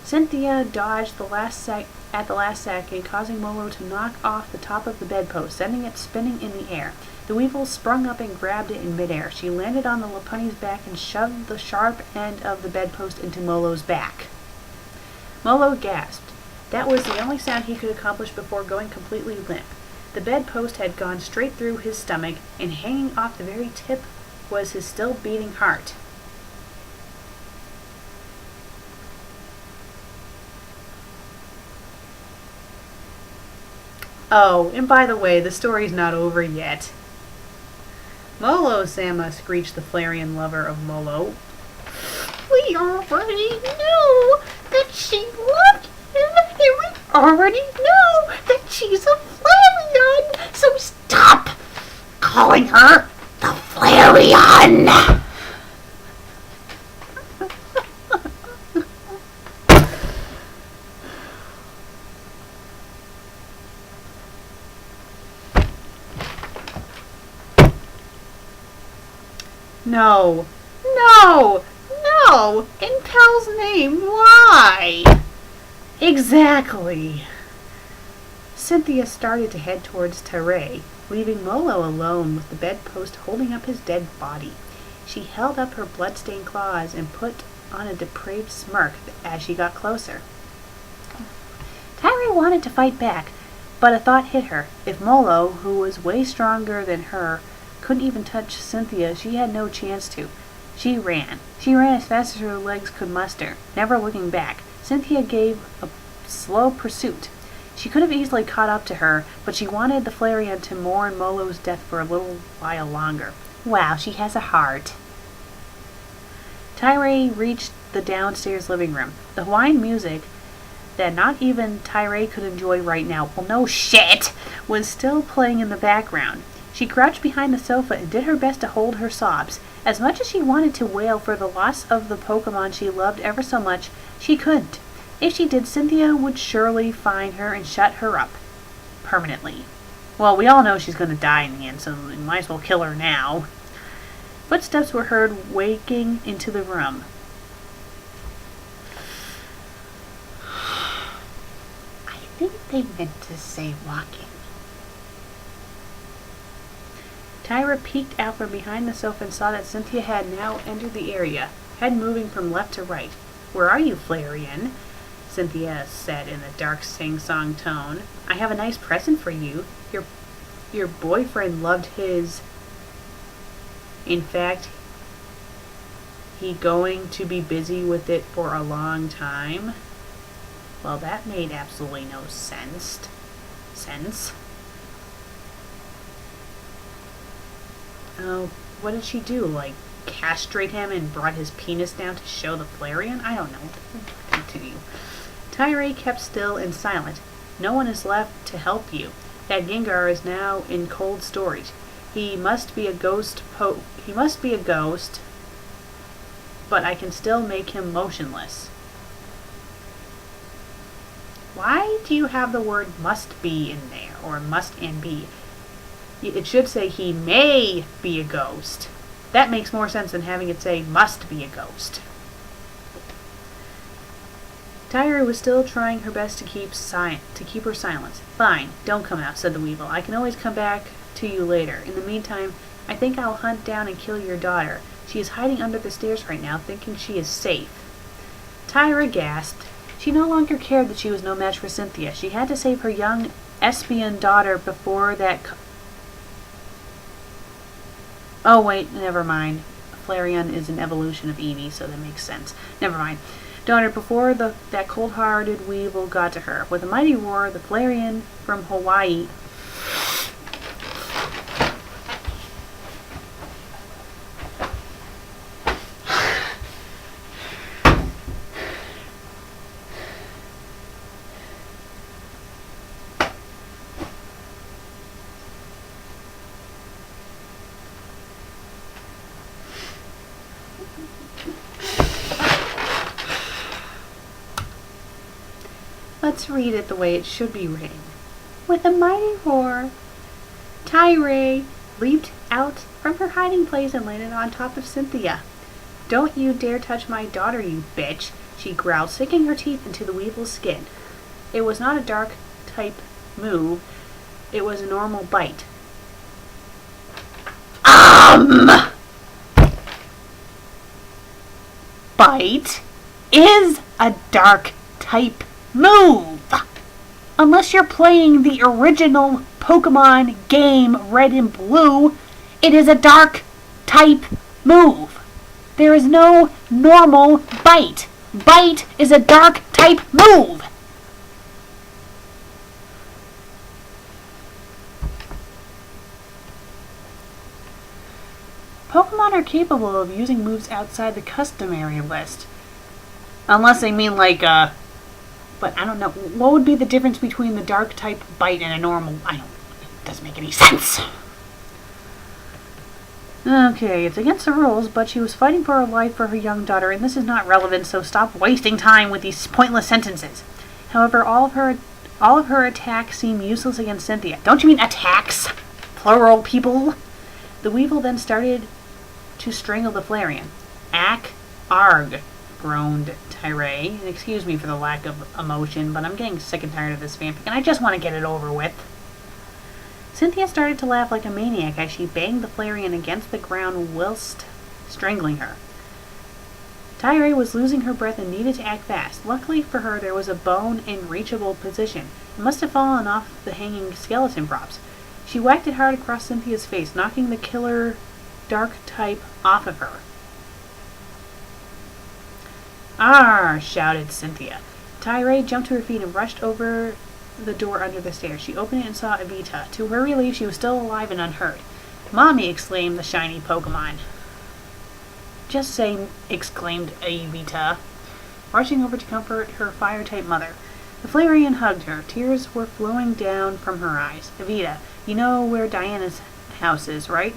Cynthia dodged at the last second, causing Molo to knock off the top of the bedpost, sending it spinning in the air. The Weevil sprung up and grabbed it in midair. She landed on the Lapunny's back and shoved the sharp end of the bedpost into Molo's back. Molo gasped. That was the only sound he could accomplish before going completely limp. The bedpost had gone straight through his stomach, and hanging off the very tip was his still beating heart. Oh, and by the way, the story's not over yet. Molo-sama, screeched the Flareon lover of Molo. We already knew that she loved him, and we already know that she's a Flareon, so stop calling her the Flareon! No. No! No! In Pel's name, why? Exactly. Cynthia started to head towards Tyree, leaving Molo alone with the bedpost holding up his dead body. She held up her blood-stained claws and put on a depraved smirk as she got closer. Tyree wanted to fight back, but a thought hit her. If Molo, who was way stronger than her, couldn't even touch Cynthia, she had no chance to. She ran. She ran as fast as her legs could muster, never looking back. Cynthia gave a slow pursuit. She could have easily caught up to her, but she wanted the Flareon to mourn Molo's death for a little while longer. Wow, she has a heart. Tyree reached the downstairs living room. The Hawaiian music that not even Tyree could enjoy right now, well no shit, was still playing in the background. She crouched behind the sofa and did her best to hold her sobs. As much as she wanted to wail for the loss of the Pokemon she loved ever so much, she couldn't. If she did, Cynthia would surely find her and shut her up. Permanently. Well, we all know she's going to die in the end, so we might as well kill her now. Footsteps were heard waking into the room. I think they meant to say walking. Tyra peeked out from behind the sofa and saw that Cynthia had now entered the area, head moving from left to right. "Where are you, Flareon?" Cynthia said in a dark sing-song tone. "I have a nice present for you. Your boyfriend loved his... In fact, he going to be busy with it for a long time." Well, that made absolutely no sense. Oh, what did she do? Like, castrate him and brought his penis down to show the Flareon? I don't know. Continue. Tyree kept still and silent. "No one is left to help you. That Gengar is now in cold storage. He must be a ghost, but I can still make him motionless." Why do you have the word must be in there, or must and be? It should say he may be a ghost. That makes more sense than having it say must be a ghost. Tyra was still trying her best to keep her silence. "Fine, don't come out," said the Weevil. "I can always come back to you later. In the meantime, I think I'll hunt down and kill your daughter. She is hiding under the stairs right now, thinking she is safe." Tyra gasped. She no longer cared that she was no match for Cynthia. She had to save her young Espion daughter before that... Oh wait, never mind. Flareon is an evolution of Eevee, so that makes sense. Never mind. Daughter, before that cold-hearted Weevil got to her. With a mighty roar, the Flareon from Hawaii... Let's read it the way it should be written. With a mighty roar, Tyree leaped out from her hiding place and landed on top of Cynthia. "Don't you dare touch my daughter, you bitch," she growled, sinking her teeth into the Weevil's skin. It was not a dark type move. It was a normal bite. Bite is a dark type move. Unless you're playing the original Pokemon game Red and Blue, it is a dark type move. There is no normal bite. Bite is a dark type move. Pokemon are capable of using moves outside the customary list. Unless they mean like, but I don't know. What would be the difference between the dark type bite and a normal... it doesn't make any sense. Okay, it's against the rules, but she was fighting for her life for her young daughter, and this is not relevant, so stop wasting time with these pointless sentences. However, all of her attacks seem useless against Cynthia. Don't you mean attacks? Plural, people. The Weevil then started to strangle the Flareon. "Ack, arg," groaned Tyree. And excuse me for the lack of emotion, but I'm getting sick and tired of this fanfic, and I just want to get it over with. Cynthia started to laugh like a maniac as she banged the Flareon against the ground whilst strangling her. Tyree was losing her breath and needed to act fast. Luckily for her, there was a bone in reachable position. It must have fallen off the hanging skeleton props. She whacked it hard across Cynthia's face, knocking the killer dark type off of her. "Arr!" shouted Cynthia. Tyree jumped to her feet and rushed over the door under the stairs. She opened it and saw Evita. To her relief, she was still alive and unhurt. "Mommy!" exclaimed the shiny Pokemon. "Just say," exclaimed Evita, rushing over to comfort her fire-type mother. The Flareon hugged her. Tears were flowing down from her eyes. Evita, you know where Diana's house is, right?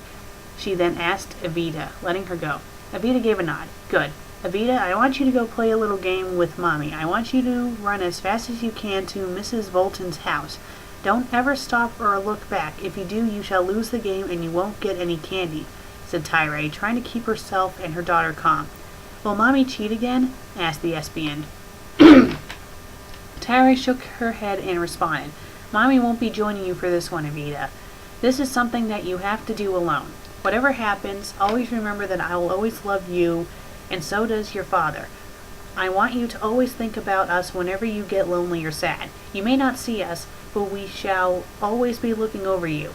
She then asked Evita, letting her go. Evita gave a nod. Good. Evita, I want you to go play a little game with Mommy. I want you to run as fast as you can to Mrs. Volton's house. Don't ever stop or look back. If you do, you shall lose the game and you won't get any candy, said Tyree, trying to keep herself and her daughter calm. Will Mommy cheat again? Asked the SBN. Tyree shook her head and responded, Mommy won't be joining you for this one, Evita. This is something that you have to do alone. Whatever happens, always remember that I will always love you, and so does your father. I want you to always think about us whenever you get lonely or sad. You may not see us, but we shall always be looking over you,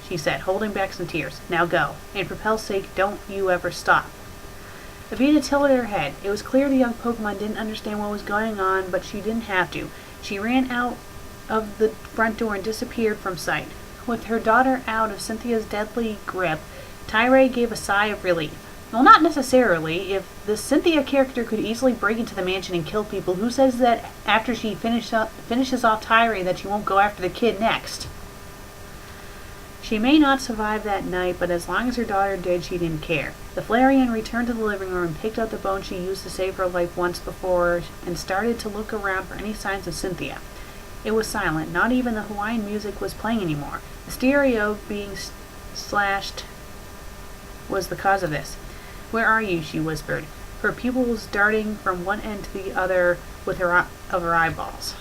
she said, holding back some tears. Now go, and for Pel's sake, don't you ever stop. Evita tilted her head. It was clear the young Pokemon didn't understand what was going on, but she didn't have to. She ran out of the front door and disappeared from sight. With her daughter out of Cynthia's deadly grip, Tyree gave a sigh of relief. Well, not necessarily. If the Cynthia character could easily break into the mansion and kill people, who says that after she finishes off Tyree that she won't go after the kid next? She may not survive that night, but as long as her daughter did, she didn't care. The Flareon returned to the living room and picked up the bone she used to save her life once before and started to look around for any signs of Cynthia. It was silent. Not even the Hawaiian music was playing anymore. The stereo being slashed was the cause of this. Where are you? She whispered, her pupils darting from one end to the other with her eyeballs.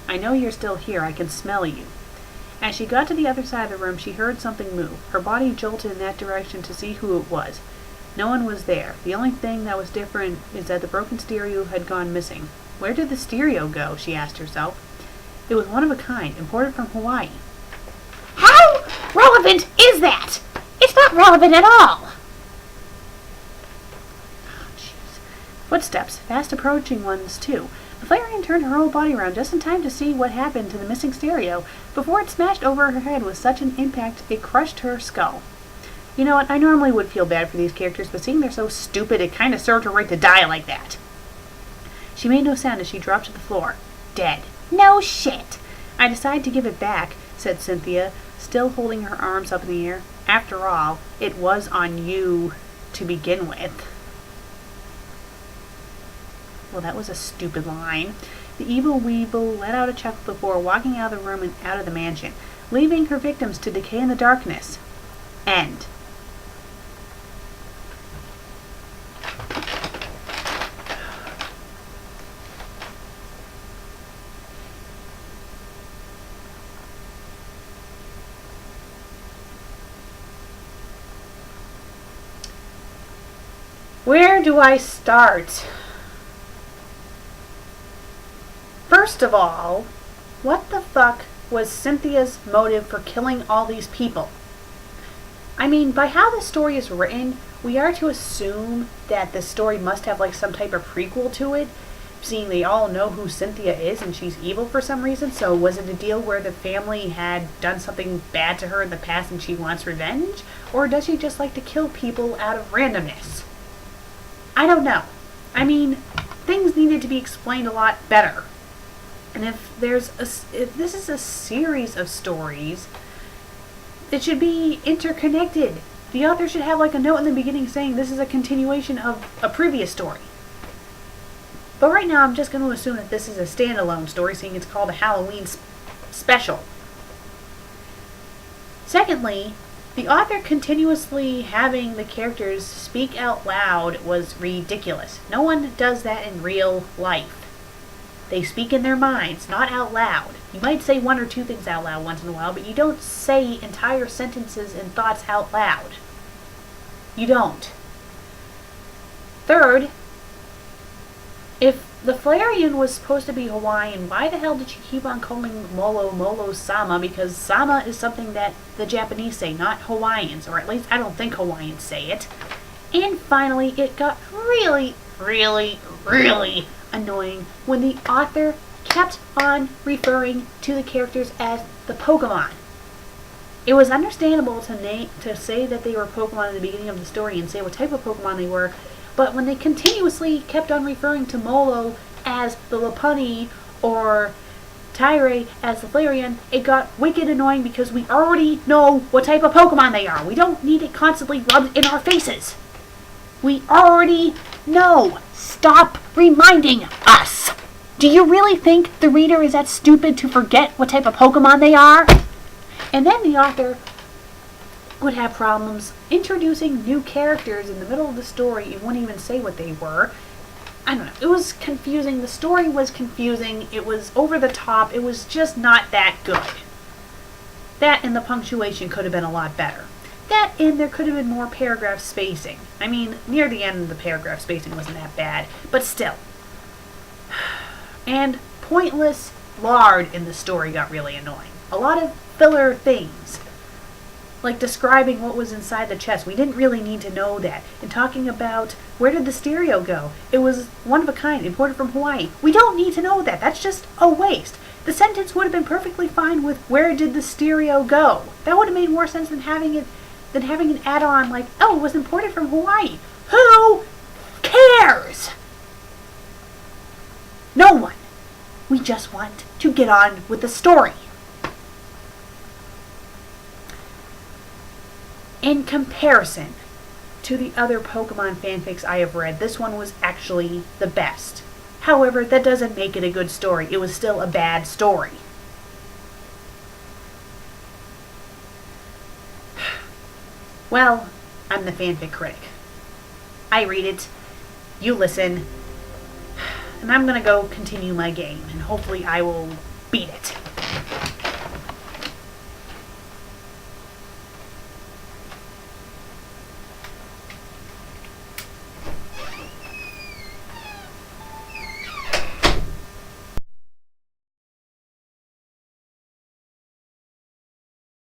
I know you're still here. I can smell you. As she got to the other side of the room, she heard something move. Her body jolted in that direction to see who it was. No one was there. The only thing that was different is that the broken stereo had gone missing. Where did the stereo go? She asked herself. It was one of a kind, imported from Hawaii. How relevant is that? It's not relevant at all. Footsteps, fast approaching ones too. The Flareon turned her whole body around just in time to see what happened to the missing stereo before it smashed over her head with such an impact it crushed her skull. You know what, I normally would feel bad for these characters, but seeing they're so stupid, it kind of served her right to die like that. She made no sound as she dropped to the floor. Dead. No shit. I decided to give it back, said Cynthia, still holding her arms up in the air. After all, it was on you to begin with. Well, that was a stupid line. The evil weevil let out a chuckle before walking out of the room and out of the mansion, leaving her victims to decay in the darkness. End. Where do I start? First of all, what the fuck was Cynthia's motive for killing all these people? I mean, by how the story is written, we are to assume that the story must have like some type of prequel to it, seeing they all know who Cynthia is and she's evil for some reason. So was it a deal where the family had done something bad to her in the past and she wants revenge? Or does she just like to kill people out of randomness? I don't know. I mean, things needed to be explained a lot better. And if this is a series of stories, it should be interconnected. The author should have like a note in the beginning saying this is a continuation of a previous story. But right now I'm just going to assume that this is a standalone story, seeing it's called a Halloween special. Secondly, the author continuously having the characters speak out loud was ridiculous. No one does that in real life. They speak in their minds, not out loud. You might say one or two things out loud once in a while, but you don't say entire sentences and thoughts out loud. You don't. Third, if the Flareon was supposed to be Hawaiian, why the hell did she keep on calling Molo Sama? Because Sama is something that the Japanese say, not Hawaiians, or at least I don't think Hawaiians say it. And finally, it got really, really, really annoying when the author kept on referring to the characters as the Pokemon. It was understandable to say that they were Pokemon in the beginning of the story and say what type of Pokemon they were, but when they continuously kept on referring to Molo as the Lopunny or Tyre as the Flareon, it got wicked annoying because we already know what type of Pokemon they are. We don't need it constantly rubbed in our faces. We already know. Stop reminding us. Do you really think the reader is that stupid to forget what type of Pokemon they are? And then the author would have problems introducing new characters in the middle of the story and wouldn't even say what they were. I don't know. It was confusing. The story was confusing. It was over the top. It was just not that good. That and the punctuation could have been a lot better. That and there could have been more paragraph spacing. I mean, near the end the paragraph spacing wasn't that bad, but still. And pointless lard in the story got really annoying. A lot of filler things. Like describing what was inside the chest. We didn't really need to know that. And talking about where did the stereo go? It was one of a kind, imported from Hawaii. We don't need to know that. That's just a waste. The sentence would have been perfectly fine with where did the stereo go? That would have made more sense than having an add-on like, oh, it was imported from Hawaii. Who cares? No one. We just want to get on with the story. In comparison to the other Pokemon fanfics I have read, this one was actually the best. However, that doesn't make it a good story. It was still a bad story. Well, I'm the FanFic Critic. I read it, you listen, and I'm going to go continue my game, and hopefully I will beat it.